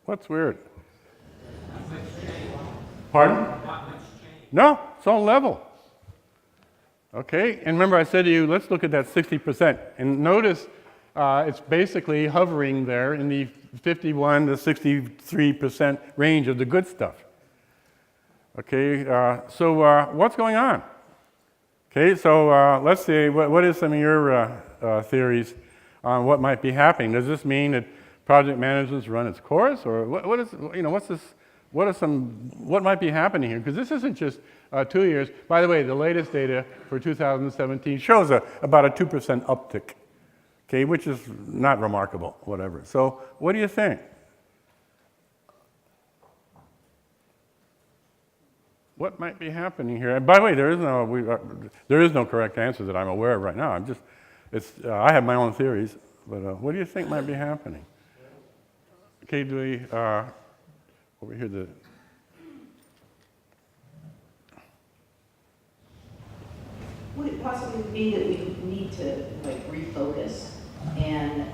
What's weird? Pardon? No, it's all level. Okay, and remember I said to you, let's look at that 60%. And notice it's basically hovering there in the 51 to 63% range of the good stuff. Okay, so what's going on? Okay, so let's see, what is some of your theories on what might be happening? Does this mean that project management's run its course, or what is, what's this? What might be happening here? Because this isn't just 2 years. By the way, the latest data for 2017 shows about a 2% uptick, okay, which is not remarkable, whatever. So what do you think? What might be happening here? And by the way, there is no correct answer that I'm aware of right now. I have my own theories, but what do you think might be happening? Okay, do we, over here, Would it possibly be that we need to like refocus and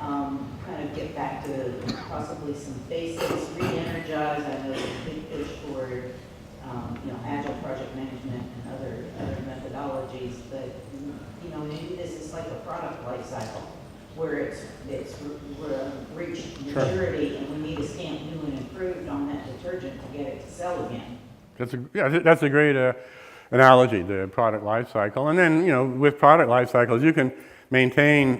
kind of get back to possibly some basics, re-energize? I know there's a big push for agile project management and other methodologies, but maybe this is like a product life cycle where we're reached maturity and we need to stamp new and improved on that detergent to get it to sell again. That's a great analogy, the product life cycle. And then, with product life cycles, you can maintain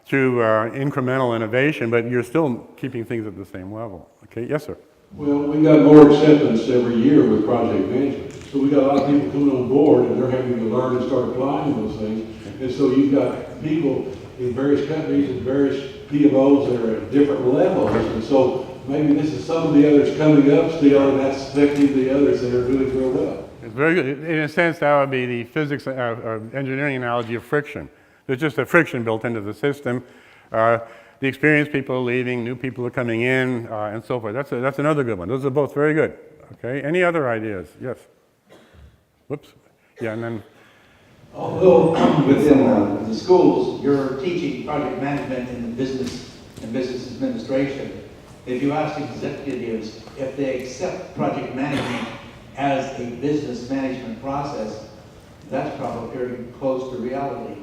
through incremental innovation, but you're still keeping things at the same level. Okay, yes, sir. Well, we got more acceptance every year with project management. So we got a lot of people coming on board and they're having to learn and start applying those things. And so you've got people in various companies and various PMOs that are at different levels. And so maybe this is some of the others coming up still, and that's affecting the others that are doing real well. It's very good. In a sense, that would be the physics or engineering analogy of friction. There's just a friction built into the system. The experienced people are leaving, new people are coming in, and so forth. That's another good one. Those are both very good. Okay, any other ideas? Yes. Whoops. Yeah, and then. Although within the schools, you're teaching project management in business and business administration, if you ask executives if they accept project management as a business management process, that's probably very close to reality.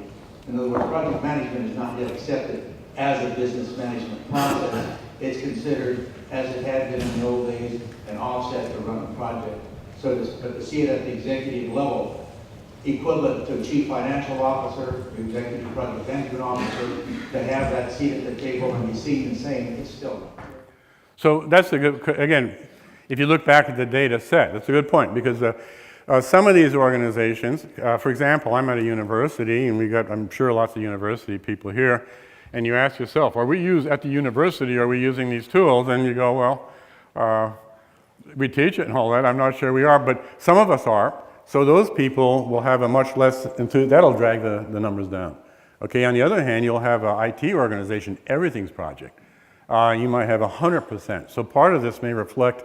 In other words, project management is not yet accepted as a business management process. It's considered, as it had been in the old days, an offset to run a project. But to see it at the executive level, equivalent to chief financial officer, executive project management officer, to have that seat at the table and be seen and saying, it's still not. So that's a good, again, if you look back at the data set, that's a good point, because some of these organizations, for example, I'm at a university, and we got, I'm sure, lots of university people here, and you ask yourself, at the university, are we using these tools? And you go, well, we teach it and all that, I'm not sure we are, but some of us are. So those people will have a much less, that'll drag the numbers down. Okay, on the other hand, you'll have an IT organization, everything's project. You might have 100%. So part of this may reflect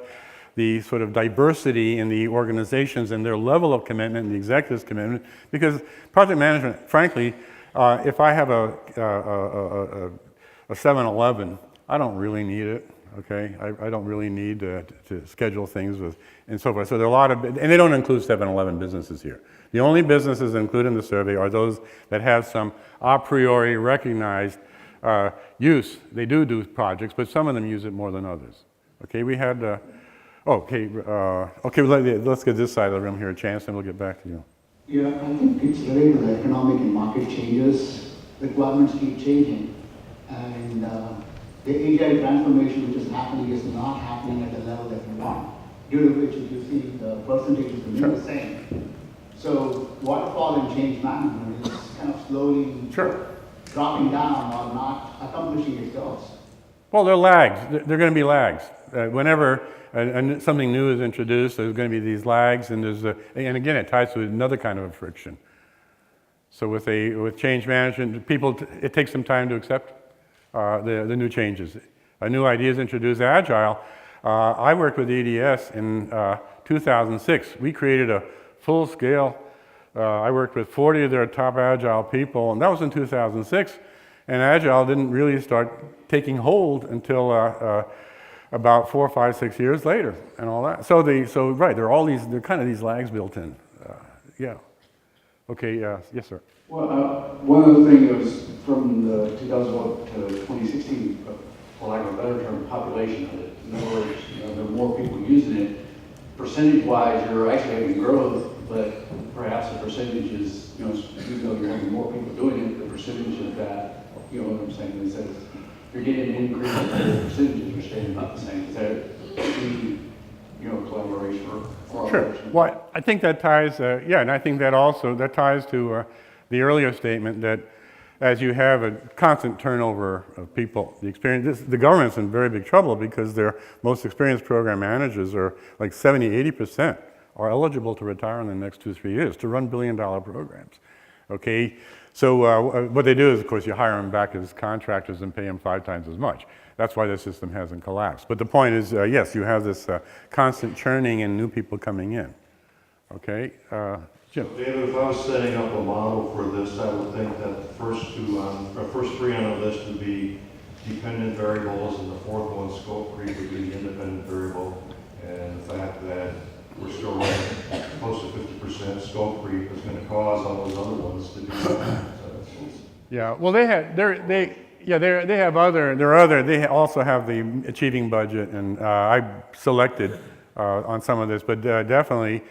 the sort of diversity in the organizations and their level of commitment and the executive's commitment, because project management, frankly, if I have a 7-Eleven, I don't really need it. Okay, I don't really need to schedule things with and so forth. So there are a lot of, and they don't include 7-Eleven businesses here. The only businesses included in the survey are those that have some a priori recognized use. They do projects, but some of them use it more than others. Okay, we had, okay, let's get this side of the room here a chance, and we'll get back to you. Yeah, I think it's related to the economic and market changes. Requirements keep changing, and the agile transformation which is happening is not happening at the level that we want, due to which, if you see, the percentages remain the same. So waterfall and change management is kind of slowly dropping down or not accomplishing its goals. Well, they're lags. They're going to be lags. Whenever something new is introduced, there's going to be these lags, and and again, it ties to another kind of a friction. So with change management, it takes some time to accept the new changes. A new idea is introduced, agile. I worked with EDS in 2006. We created a full-scale, I worked with 40 of their top agile people, and that was in 2006. And agile didn't really start taking hold until about 4, 5, 6 years later, and all that. So right, there are kind of these lags built in. Yeah. Okay, yes, sir. Well, one other thing was from the 2001 to 2016, for lack of a better term, population of it. In other words, there are more people using it. Percentage-wise, you're actually having growth, but perhaps the percentage is, even though you're having more people doing it, the percentage of that, you know what I'm saying, is that you're getting an increase, but the percentages are staying about the same. Is that any, collaboration or Sure. cooperation? Well, I think that ties, and I think that also, that ties to the earlier statement that as you have a constant turnover of people, the government's in very big trouble because their most experienced program managers are like 70, 80% are eligible to retire in the next 2-3 years to run billion-dollar programs. Okay, so what they do is, of course, you hire them back as contractors and pay them 5 times as much. That's why the system hasn't collapsed. But the point is, yes, you have this constant churning and new people coming in. Okay, Jim. David, if I was setting up a model for this, I would think that the first 3 on the list would be dependent variables, and the fourth one, scope creep, would be the independent variable. And the fact that we're still running close to 50% scope creep is going to cause all those other ones to be. Yeah, well, they also have the achieving budget, and I selected on some of this, but definitely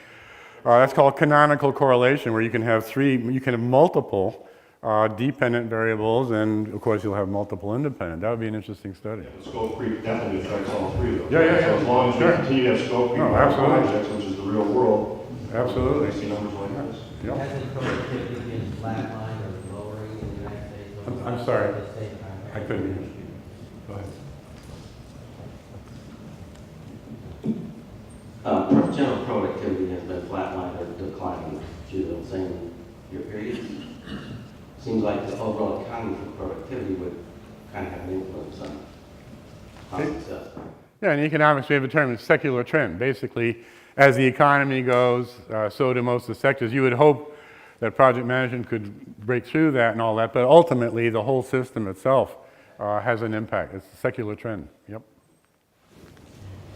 that's called canonical correlation, where you can have multiple dependent variables, and of course you'll have multiple independent. That would be an interesting study. The scope creep definitely affects all three of those. Yeah. So as long as we continue to have scope creep on absolutely. projects, which is the real world, Absolutely. we see numbers like this. Yep. Hasn't productivity been flatlined or lowering in the United States? I'm sorry. At the same time? I couldn't hear you. Go ahead. General productivity has been flatlined or declining due to the same year periods. Seems like the overall economy for productivity would kind of have an influence on success. Yeah, in economics we have a term, it's secular trend. Basically, as the economy goes, so do most of the sectors. You would hope that project management could break through that and all that, but ultimately the whole system itself has an impact. It's a secular trend. Yep.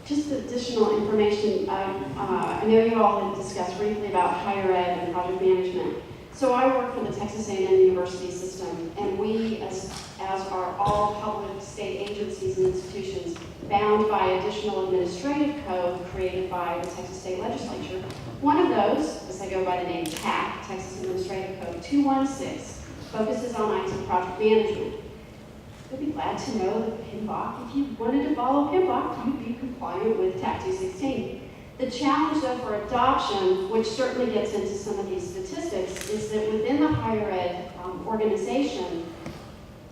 Just additional information. I know you all had discussed briefly about higher ed and project management. So I work for the Texas A&M University system, and we, as are all public state agencies and institutions, bound by additional administrative code created by the Texas State Legislature. One of those, as I go by the name TAC, Texas Administrative Code 216, focuses on IT project management. You'll be glad to know that PMBOK, if you wanted to follow PMBOK, you'd be compliant with TAC 216. The challenge, though, for adoption, which certainly gets into some of these statistics, is that within the higher ed organization,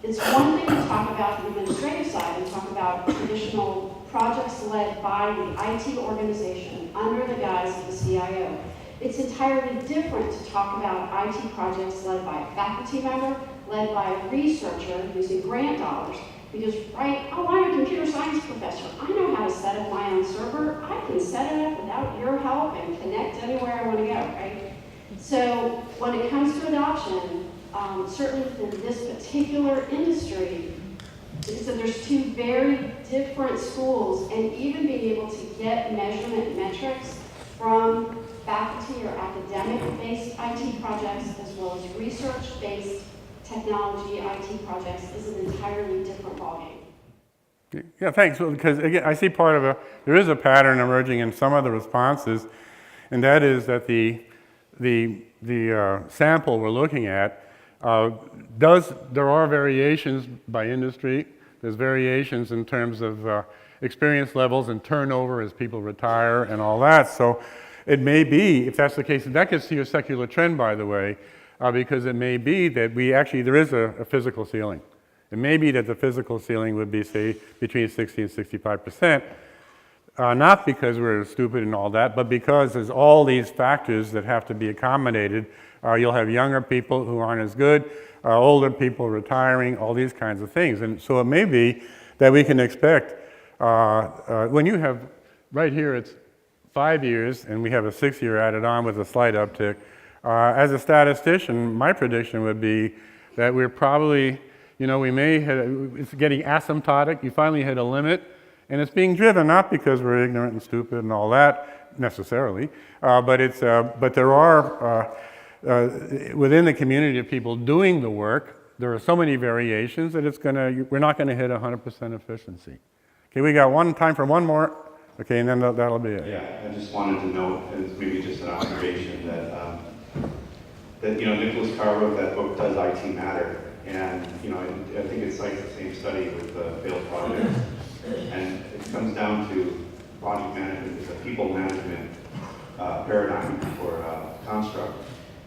it's one thing to talk about the administrative side and talk about traditional projects led by the IT organization under the guise of the CIO. It's entirely different to talk about IT projects led by a faculty member, led by a researcher using grant dollars. Because, right, oh, I'm a computer science professor. I know how to set up my own server. I can set it up without your help and connect anywhere I want to go, right? So when it comes to adoption, certainly within this particular industry, is that there's two very different schools, and even being able to get measurement metrics from faculty or academic-based IT projects as well as research-based technology IT projects is an entirely different ballgame. Yeah, thanks. Well, because again, I see there is a pattern emerging in some of the responses, and that is that the sample we're looking at there are variations by industry. There's variations in terms of experience levels and turnover as people retire and all that. So it may be, if that's the case, and that gets to your secular trend, by the way, because it may be that there is a physical ceiling. It may be that the physical ceiling would be, say, between 60 and 65%, not because we're stupid and all that, but because there's all these factors that have to be accommodated. You'll have younger people who aren't as good, older people retiring, all these kinds of things. And so it may be that we can expect, when you have, right here it's 5 years, and we have a 6-year added on with a slight uptick. As a statistician, my prediction would be that we're probably, it's getting asymptotic. You finally hit a limit, and it's being driven not because we're ignorant and stupid and all that necessarily, but there are within the community of people doing the work, there are so many variations that we're not going to hit 100% efficiency. Okay, we got time for one more. Okay, and then that'll be it. Yeah, I just wanted to note, as maybe just an observation, that Nicholas Carr wrote that book, Does IT Matter? And I think it cites the same study with failed projects. And it comes down to project management is a people management paradigm or construct.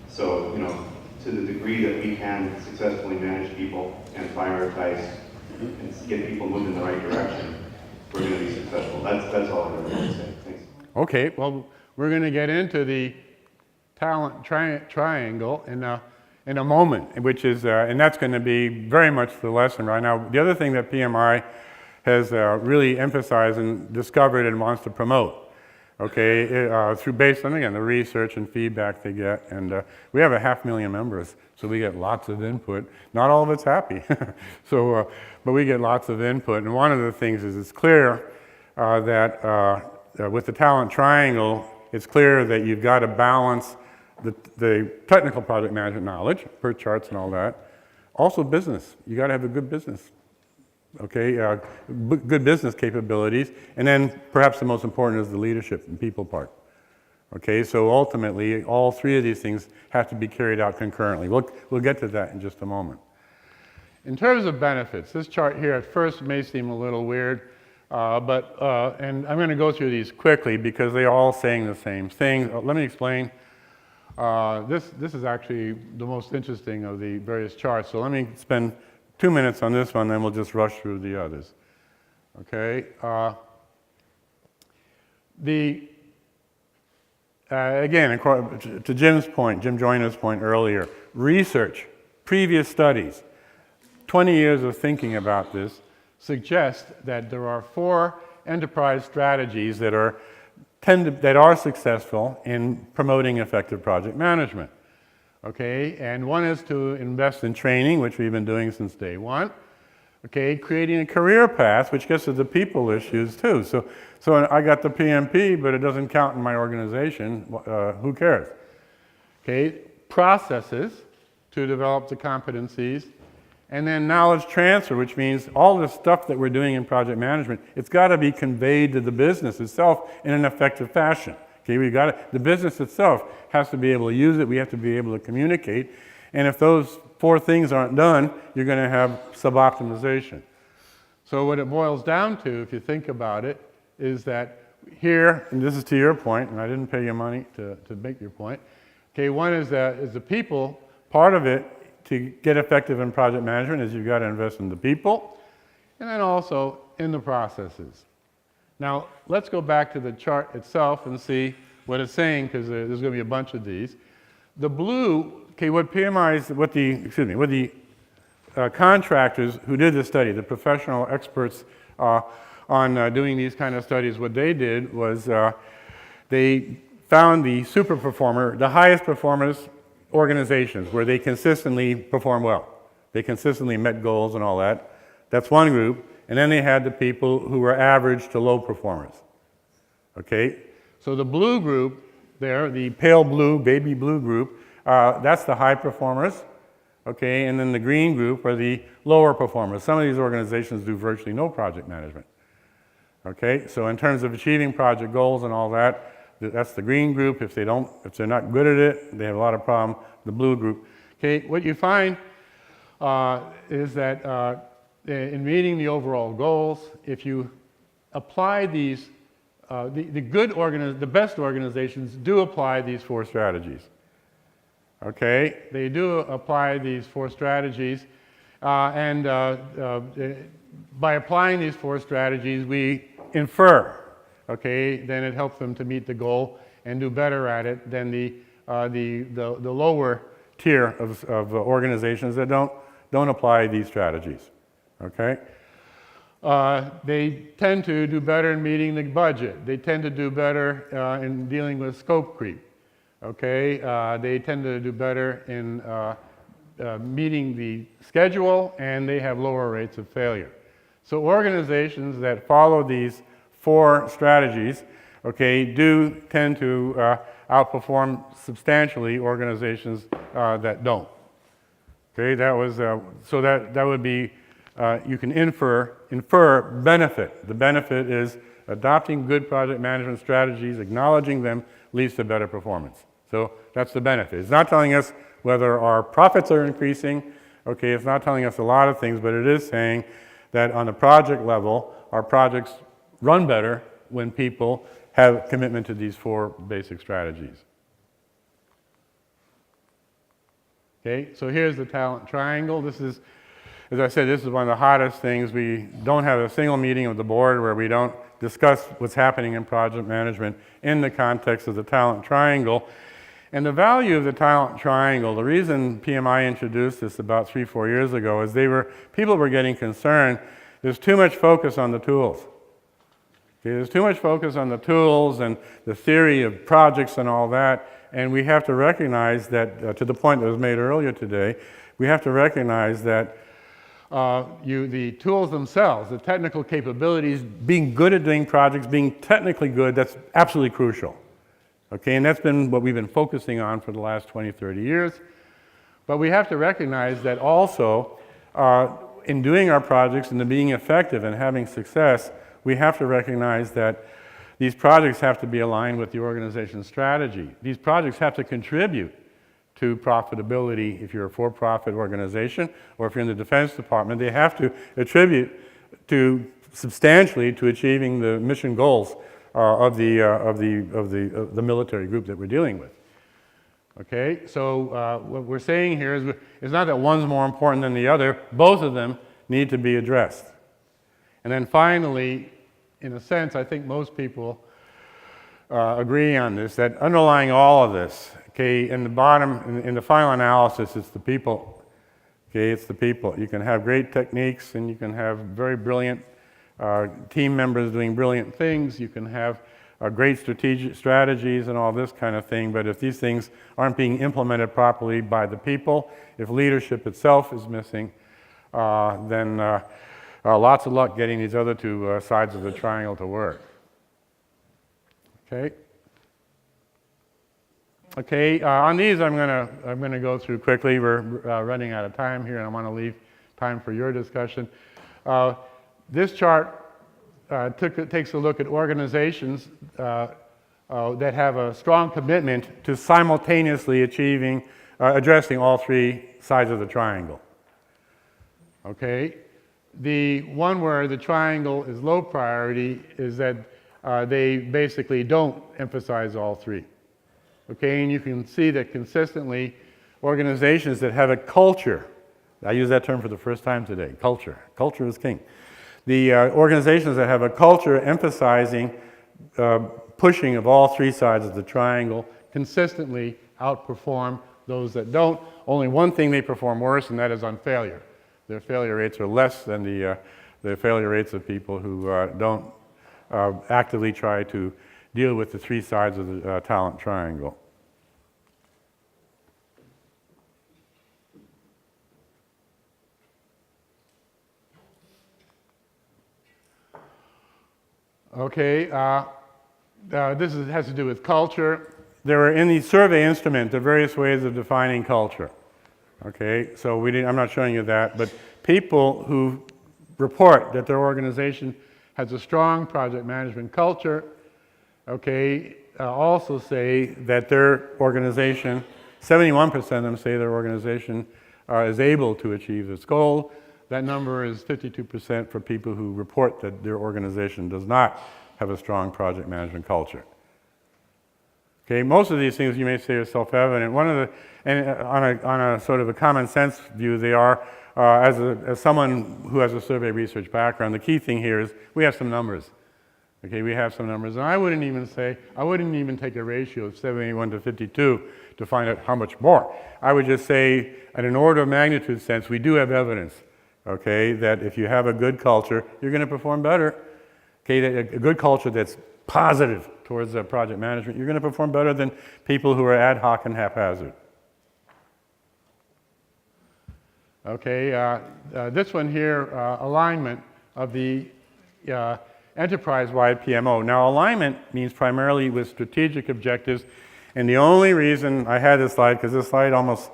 So, to the degree that we can successfully manage people and prioritize and get people moving in the right direction, we're going to be successful. That's all I really want to say. Thanks. Okay, well, we're going to get into the talent triangle in a moment, which is, and that's going to be very much the lesson right now. The other thing that PMI has really emphasized and discovered and wants to promote, okay, based on, again, the research and feedback they get. And we have 500,000 members, so we get lots of input. Not all of it's happy, but we get lots of input. And one of the things is it's clear that with the talent triangle, it's clear that you've got to balance the technical project management knowledge, per charts and all that. Also business. You got to have a good business. Okay, good business capabilities, and then perhaps the most important is the leadership and people part. Okay, so ultimately, all three of these things have to be carried out concurrently. We'll get to that in just a moment. In terms of benefits, this chart here at first may seem a little weird, and I'm going to go through these quickly because they're all saying the same thing. Let me explain. This is actually the most interesting of the various charts, so let me spend 2 minutes on this one, then we'll just rush through the others. Okay. Again, to Jim's point, Jim Joyner's point earlier, research, previous studies, 20 years of thinking about this suggest that there are 4 enterprise strategies that are successful in promoting effective project management. Okay, and one is to invest in training, which we've been doing since day one. Okay, creating a career path, which gets to the people issues too. So I got the PMP, but it doesn't count in my organization. Who cares? Okay, processes to develop the competencies, and then knowledge transfer, which means all the stuff that we're doing in project management, it's got to be conveyed to the business itself in an effective fashion. Okay, the business itself has to be able to use it. We have to be able to communicate. And if those 4 things aren't done, you're going to have sub-optimization. So what it boils down to, if you think about it, is that here, and this is to your point, and I didn't pay you money to make your point. Okay, one is the people. Part of it to get effective in project management is you've got to invest in the people, and then also in the processes. Now, let's go back to the chart itself and see what it's saying, because there's going to be a bunch of these. The blue, okay, what the contractors who did this study, the professional experts on doing these kind of studies, what they did was they found the super performer, the highest performance organizations where they consistently perform well. They consistently met goals and all that. That's one group. And then they had the people who were average to low performers. Okay? So the blue group there, the pale blue, baby blue group, that's the high performers. Okay? And then the green group are the lower performers. Some of these organizations do virtually no project management. Okay? So in terms of achieving project goals and all that, that's the green group. If they're not good at it, they have a lot of problem. The blue group. Okay? What you find is that in meeting the overall goals, if you apply these, the best organizations do apply these 4 strategies. Okay, they do apply these 4 strategies, and by applying these 4 strategies, we infer. Okay, then it helps them to meet the goal and do better at it than the lower tier of organizations that don't apply these strategies. Okay? They tend to do better in meeting the budget. They tend to do better in dealing with scope creep. Okay? They tend to do better in meeting the schedule, and they have lower rates of failure. So organizations that follow these 4 strategies, okay, do tend to outperform substantially organizations that don't. Okay, that was, so that would be, you can infer benefit. The benefit is adopting good project management strategies, acknowledging them leads to better performance. So that's the benefit. It's not telling us whether our profits are increasing. Okay, it's not telling us a lot of things, but it is saying that on the project level, our projects run better when people have commitment to these 4 basic strategies. Okay, so here's the talent triangle. This is, as I said, this is one of the hottest things. We don't have a single meeting of the board where we don't discuss what's happening in project management in the context of the talent triangle. And the value of the talent triangle, the reason PMI introduced this about 3-4 years ago is people were getting concerned. There's too much focus on the tools. Okay, there's too much focus on the tools and the theory of projects and all that, and we have to recognize that, to the point that was made earlier today, we have to recognize that the tools themselves, the technical capabilities, being good at doing projects, being technically good, that's absolutely crucial. Okay, and that's been what we've been focusing on for the last 20, 30 years. But we have to recognize that also, in doing our projects and in being effective and having success, we have to recognize that these projects have to be aligned with the organization's strategy. These projects have to contribute to profitability if you're a for-profit organization, or if you're in the Defense Department, they have to attribute substantially to achieving the mission goals of the military group that we're dealing with. Okay, so what we're saying here is it's not that one's more important than the other. Both of them need to be addressed. And then finally, in a sense, I think most people agree on this, that underlying all of this, okay, in the bottom, in the final analysis, it's the people. Okay, it's the people. You can have great techniques and you can have very brilliant team members doing brilliant things. You can have great strategies and all this kind of thing, but if these things aren't being implemented properly by the people, if leadership itself is missing, then lots of luck getting these other 2 sides of the triangle to work. Okay. Okay. On these, I'm gonna go through quickly. We're running out of time here, and I want to leave time for your discussion. This chart takes a look at organizations that have a strong commitment to simultaneously addressing all 3 sides of the triangle. Okay. The one where the triangle is low priority is that they basically don't emphasize all 3. Okay, and you can see that consistently organizations that have a culture, I use that term for the first time today, culture is king. The organizations that have a culture emphasizing pushing of all 3 sides of the triangle consistently outperform those that don't. Only one thing they perform worse, and that is on failure. Their failure rates are less than the failure rates of people who don't actively try to deal with the 3 sides of the talent triangle. Okay, this has to do with culture. There are in the survey instrument the various ways of defining culture. Okay, so I'm not showing you that, but people who report that their organization has a strong project management culture, okay, also say that their organization, 71% of them say their organization is able to achieve its goal. That number is 52% for people who report that their organization does not have a strong project management culture. Okay, most of these things you may say are self-evident. On a sort of a common sense view, they are, as someone who has a survey research background, the key thing here is we have some numbers. Okay, we have some numbers, and I wouldn't even take a ratio of 71 to 52 to find out how much more. I would just say, at an order of magnitude sense, we do have evidence, okay, that if you have a good culture, you're going to perform better. Okay, a good culture that's positive towards project management, you're going to perform better than people who are ad hoc and haphazard. Okay, this one here, alignment of the enterprise-wide PMO. Now, alignment means primarily with strategic objectives And the only reason I had this slide, because this slide almost,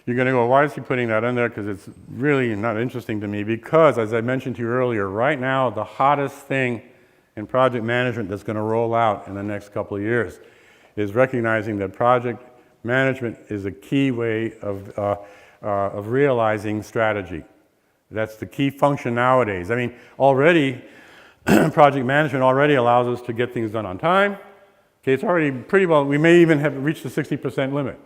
you're going to go, why is he putting that in there? Because it's really not interesting to me. Because, as I mentioned to you earlier, right now, the hottest thing in project management that's going to roll out in the next couple of years is recognizing that project management is a key way of realizing strategy. That's the key function nowadays. I mean, already, project management already allows us to get things done on time. Okay, it's already pretty well, we may even have reached the 60% limit.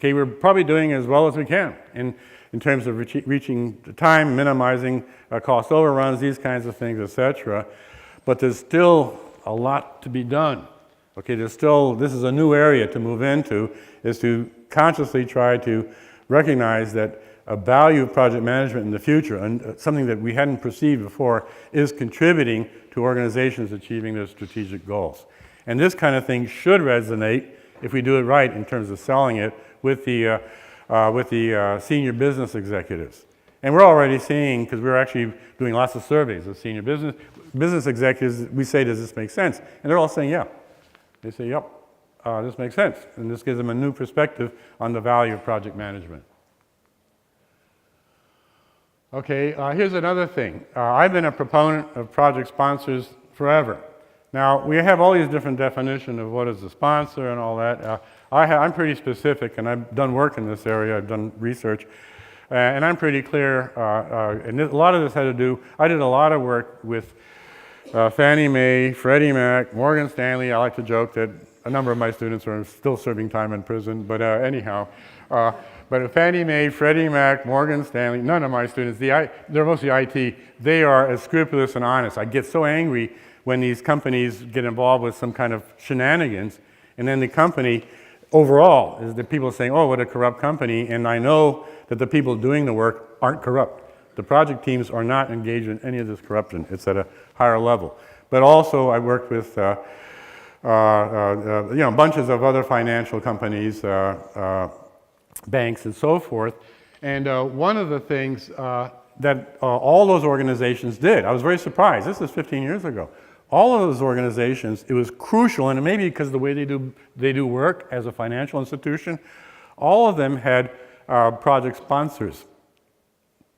Okay, we're probably doing as well as we can in terms of reaching the time, minimizing cost overruns, these kinds of things, etc. But there's still a lot to be done. Okay, there's still, this is a new area to move into, is to consciously try to recognize that a value of project management in the future, and something that we hadn't perceived before, is contributing to organizations achieving their strategic goals. And this kind of thing should resonate, if we do it right in terms of selling it, with the senior business executives. And we're already seeing, because we're actually doing lots of surveys of senior business executives, we say, does this make sense? And they're all saying, yeah. They say, yep, this makes sense. And this gives them a new perspective on the value of project management. Okay, here's another thing. I've been a proponent of project sponsors forever. Now, we have all these different definitions of what is a sponsor and all that. I'm pretty specific, and I've done work in this area. I've done research, and I'm pretty clear. And a lot of this had to do, I did a lot of work with Fannie Mae, Freddie Mac, Morgan Stanley. I like to joke that a number of my students are still serving time in prison, but anyhow. But Fannie Mae, Freddie Mac, Morgan Stanley, none of my students, they're mostly IT, they are as scrupulous and honest. I get so angry when these companies get involved with some kind of shenanigans, and then the company overall is the people saying, oh, what a corrupt company, and I know that the people doing the work aren't corrupt. The project teams are not engaged in any of this corruption. It's at a higher level. But also I worked with bunches of other financial companies, banks and so forth. And one of the things that all those organizations did, I was very surprised, this is 15 years ago, all of those organizations, it was crucial, and maybe because of the way they do work as a financial institution, all of them had project sponsors.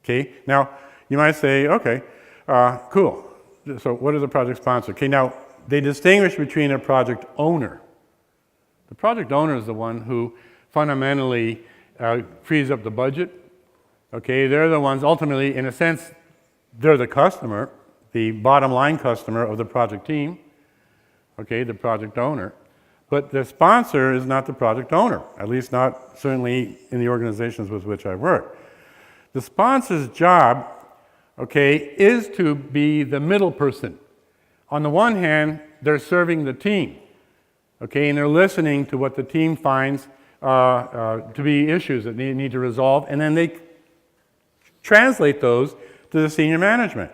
Okay, now you might say, okay, cool. So what is a project sponsor? Okay, now they distinguish between a project owner. The project owner is the one who fundamentally frees up the budget. Okay, they're the ones ultimately, in a sense, they're the customer, the bottom line customer of the project team. Okay, the project owner. But the sponsor is not the project owner, at least not certainly in the organizations with which I work. The sponsor's job, okay, is to be the middle person. On the one hand, they're serving the team, okay, and they're listening to what the team finds to be issues that they need to resolve, and then they translate those to the senior management.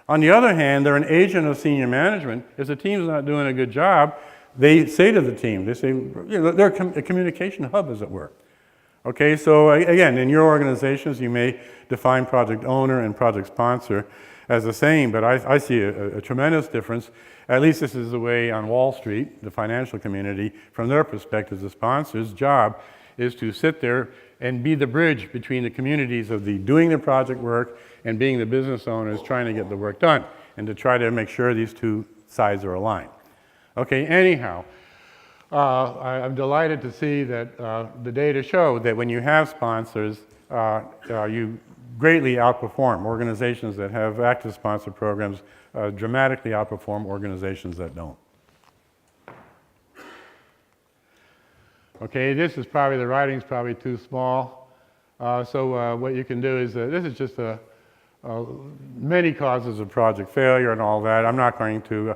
On the other hand, they're an agent of senior management. If the team's not doing a good job, they say to the team, they say, they're a communication hub, as it were. Okay, so again, in your organizations, you may define project owner and project sponsor as the same, but I see a tremendous difference. At least this is the way on Wall Street, the financial community, from their perspective, the sponsor's job is to sit there and be the bridge between the communities of the doing the project work and being the business owners trying to get the work done, and to try to make sure these two sides are aligned. Okay, anyhow, I'm delighted to see that the data show that when you have sponsors, you greatly outperform organizations that have active sponsor programs, dramatically outperform organizations that don't. Okay, this is probably, the writing's probably too small. So what you can do is, this is just many causes of project failure and all that. I'm not going to,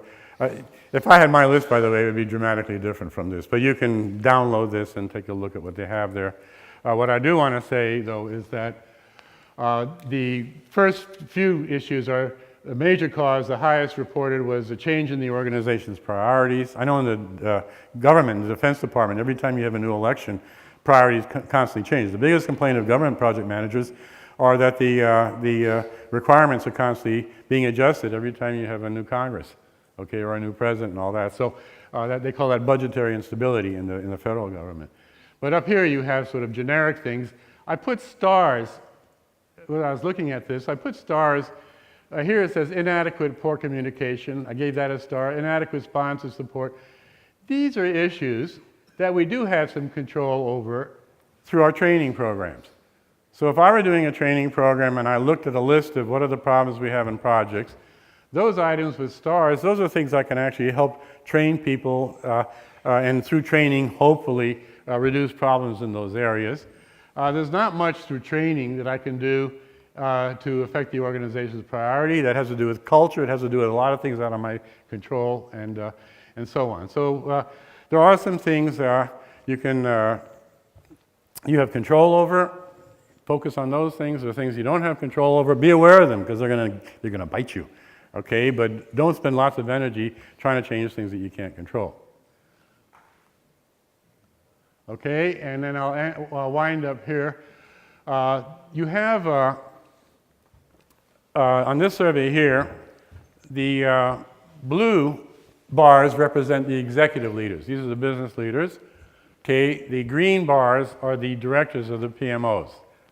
if I had my list, by the way, it would be dramatically different from this. But you can download this and take a look at what they have there. What I do want to say, though, is that the first few issues are the major cause. The highest reported was a change in the organization's priorities. I know in the government, in the Defense Department, every time you have a new election, priorities constantly change. The biggest complaint of government project managers are that the requirements are constantly being adjusted every time you have a new Congress, okay, or a new president and all that. So that they call that budgetary instability in the federal government. But up here you have sort of generic things. I put stars, when I was looking at this, I put stars. Here it says inadequate, poor communication. I gave that a star. Inadequate sponsor support. These are issues that we do have some control over through our training programs. So if I were doing a training program and I looked at a list of what are the problems we have in projects, those items with stars, those are things I can actually help train people and through training, hopefully, reduce problems in those areas. There's not much through training that I can do to affect the organization's priority. That has to do with culture. It has to do with a lot of things out of my control and so on. So there are some things you have control over. Focus on those things. There are things you don't have control over. Be aware of them because they're gonna bite you. Okay, but don't spend lots of energy trying to change things that you can't control. Okay, and then I'll wind up here. You have, on this survey here, the blue bars represent the executive leaders. These are the business leaders. Okay, the green bars are the directors of the PMOs.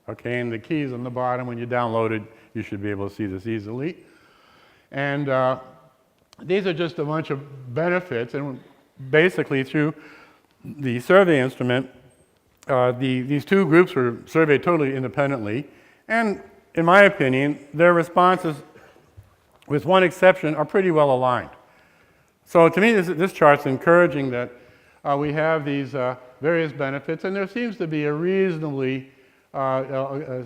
Okay, and the keys on the bottom, when you download it, you should be able to see this easily. And these are just a bunch of benefits, and basically through the survey instrument, these two groups were surveyed totally independently, and in my opinion, their responses, with one exception, are pretty well aligned. So to me, this chart's encouraging that we have these various benefits, and there seems to be a reasonably there's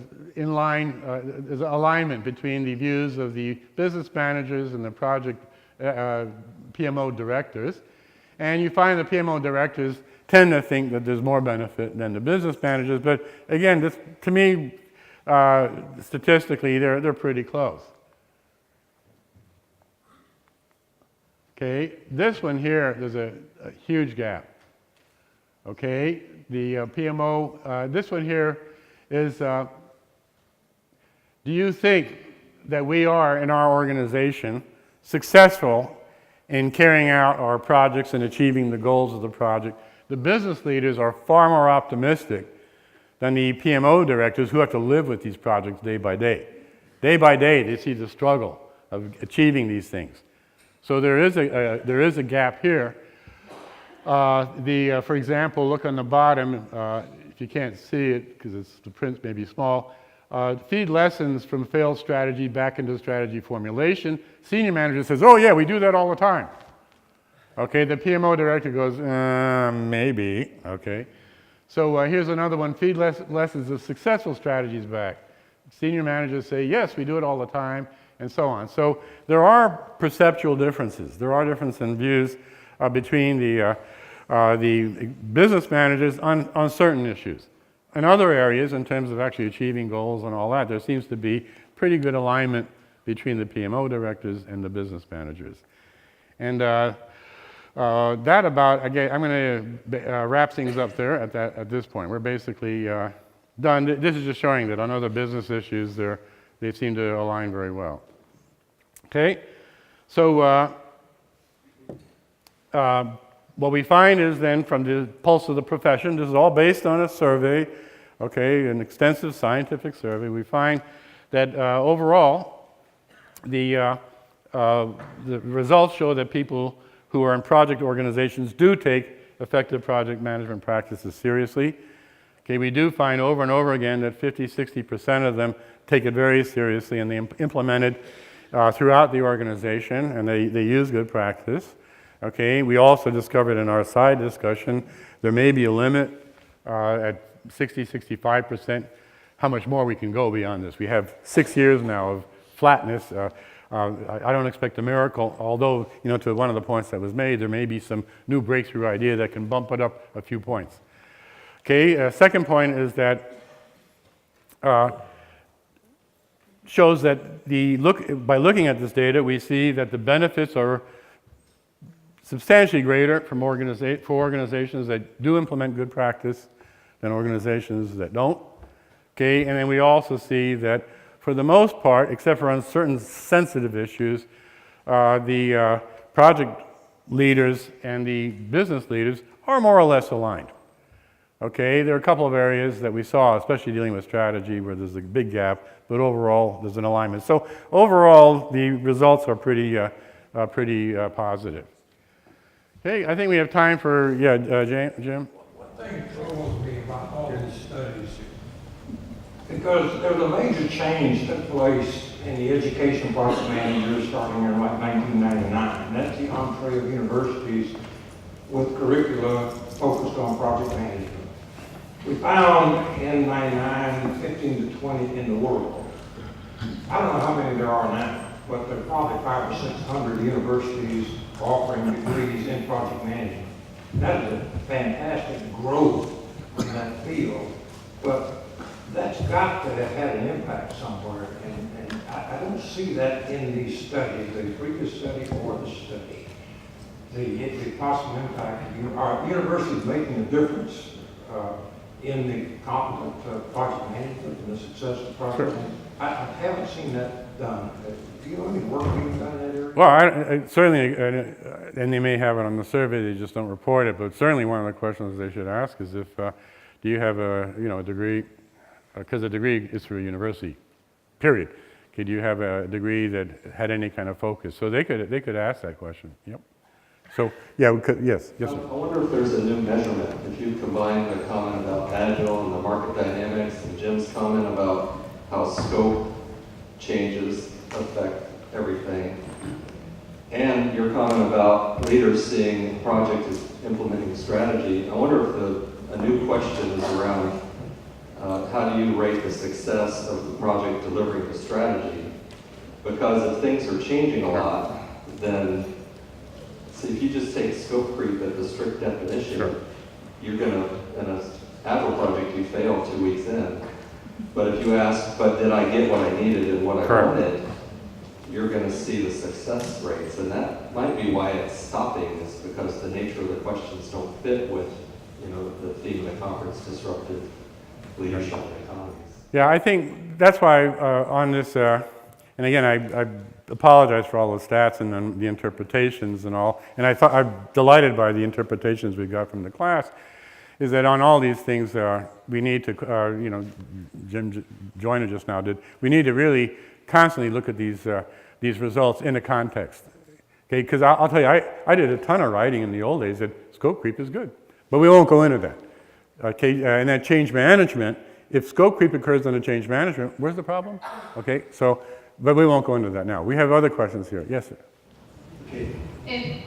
alignment between the views of the business managers and the project PMO directors. And you find the PMO directors tend to think that there's more benefit than the business managers. But again, this, to me, statistically, they're pretty close. Okay, this one here, there's a huge gap. Okay, the PMO, this one here is, do you think that we are, in our organization, successful in carrying out our projects and achieving the goals of the project? The business leaders are far more optimistic than the PMO directors who have to live with these projects day by day. Day by day, they see the struggle of achieving these things. So there is a gap here. For example, look on the bottom, if you can't see it because the print may be small, feed lessons from failed strategy back into strategy formulation. Senior manager says, oh yeah, we do that all the time. Okay, the PMO director goes, maybe, okay. So here's another one, feed lessons of successful strategies back. Senior managers say, yes, we do it all the time, and so on. So there are perceptual differences. There are differences in views between the business managers on certain issues. In other areas, in terms of actually achieving goals and all that, there seems to be pretty good alignment between the PMO directors and the business managers. And that about, again, I'm going to wrap things up there at this point. We're basically done. This is just showing that on other business issues, they seem to align very well. Okay, so what we find is then from the pulse of the profession, this is all based on a survey, okay, an extensive scientific survey. We find that overall, the results show that people who are in project organizations do take effective project management practices seriously. Okay, we do find over and over again that 50–60% of them take it very seriously and they implement it throughout the organization and they use good practice. Okay, we also discovered in our side discussion there may be a limit at 60–65% how much more we can go beyond this. We have 6 years now of flatness. I don't expect a miracle, although, you know, to one of the points that was made, there may be some new breakthrough idea that can bump it up a few points. Okay, second point is that shows that by looking at this data, we see that the benefits are substantially greater for organizations that do implement good practice than organizations that don't. Okay, and then we also see that for the most part, except for on certain sensitive issues, the project leaders and the business leaders are more or less aligned. Okay, there are a couple of areas that we saw, especially dealing with strategy, where there's a big gap, but overall there's an alignment. So overall, the results are pretty positive. Okay, I think we have time for, Jim? One thing troubles me about all these studies, because there was a major change took place in the education project managers starting in like 1999. And that's the entree of universities with curricula focused on project management. We found in 99, 15 to 20 in the world. I don't know how many there are now, but there are probably 500 or 600 universities offering degrees in project management. That is a fantastic growth in that field, but that's got to have had an impact somewhere, and I don't see that in these studies, the previous study or the study. The possible impact. Are universities making a difference in the competent project management and the success of project management? I haven't seen that done. Do you know any work being done in that area? Well, I certainly, and they may have it on the survey, they just don't report it, but certainly one of the questions they should ask is if, do you have a degree, because a degree is through a university, period. Could you have a degree that had any kind of focus? So they could ask that question, yep. So, yeah, we could, yes, sir. I wonder if there's a new measurement. If you combine the comment about Agile and the market dynamics and Jim's comment about how scope changes affect everything, and your comment about leaders seeing a project as implementing a strategy, I wonder if a new question is around how do you rate the success of the project delivering the strategy? Because if things are changing a lot, then so if you just take scope creep as a strict definition, sure, you're going to, in an Agile project, you fail 2 weeks in. But if you ask, but did I get what I needed and what I wanted, you're going to see the success rates. And that might be why it's stopping, is because the nature of the questions don't fit with, the theme of the conference, disruptive leadership economies. Yeah, I think that's why on this, and again, I apologize for all the stats and the interpretations and all, and I'm delighted by the interpretations we got from the class, is that on all these things, we need to, Jim Joyner just now did, we need to really constantly look at these results in a context. Okay, because I'll tell you, I did a ton of writing in the old days that scope creep is good, but we won't go into that. Okay, and that change management, if scope creep occurs under change management, where's the problem? Okay, so, but we won't go into that now. We have other questions here. Yes, sir. Okay.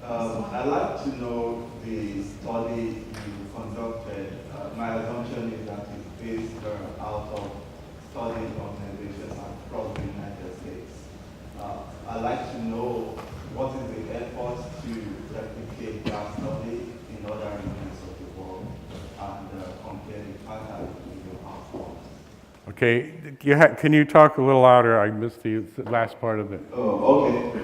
I'd like to know the study you conducted. My assumption is that it's based out of studying organizations across the United States. I'd like to know what is the effort to replicate that study in other regions of the world and compare the pattern with your outcomes. Okay, can you talk a little louder? I missed the last part of it. Oh, okay.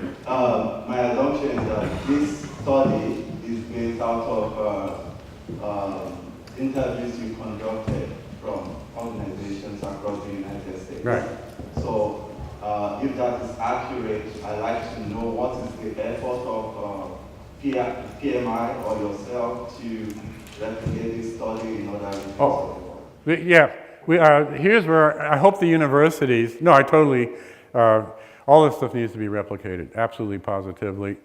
My assumption is that this study is based out of interviews you conducted from organizations across the United States. Right. So, if that is accurate, I'd like to know what is the effort of PMI or yourself to replicate this study in other regions of the world. Yeah. Here's where I hope the universities, no, I totally, all this stuff needs to be replicated, absolutely, positively.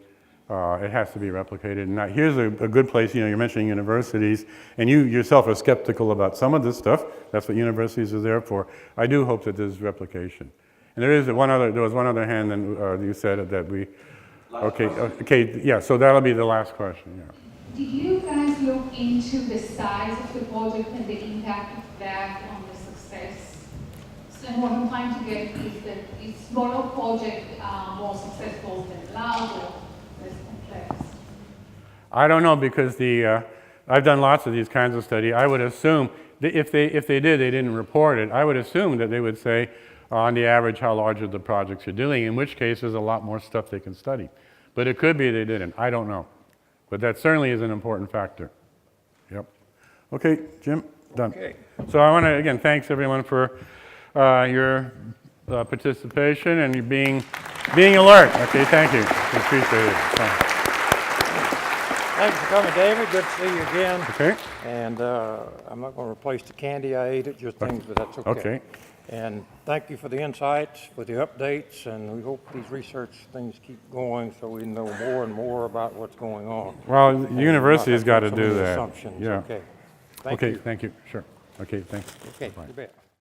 It has to be replicated. Now, here's a good place, you're mentioning universities, and you yourself are skeptical about some of this stuff. That's what universities are there for. I do hope that there's replication. And there was one other hand, and you said that we, okay, yeah, so that'll be the last question, yeah. Did you guys look into the size of the project and the impact of that on the success? And what I'm trying to get is that is smaller project more successful than larger, less complex? I don't know, because I've done lots of these kinds of studies. I would assume that if they did, they didn't report it. I would assume that they would say, on the average, how large are the projects you're doing, in which case there's a lot more stuff they can study. But it could be they didn't. I don't know. But that certainly is an important factor. Yep. Okay, Jim, done. Okay. So I want to, again, thanks everyone for your participation and you being alert. Okay, thank you. Appreciate it. Thanks. Thanks for coming, David. Good to see you again. Okay. And I'm not going to replace the candy I ate at your things, but that's okay. Okay. And thank you for the insights, for the updates, and we hope these research things keep going so we know more and more about what's going on. Well, the And university's not got to have so do many that. assumptions. Yeah. Okay. Thank Okay, you. thank you. Sure. Okay, thanks. Okay, Bye. you bet.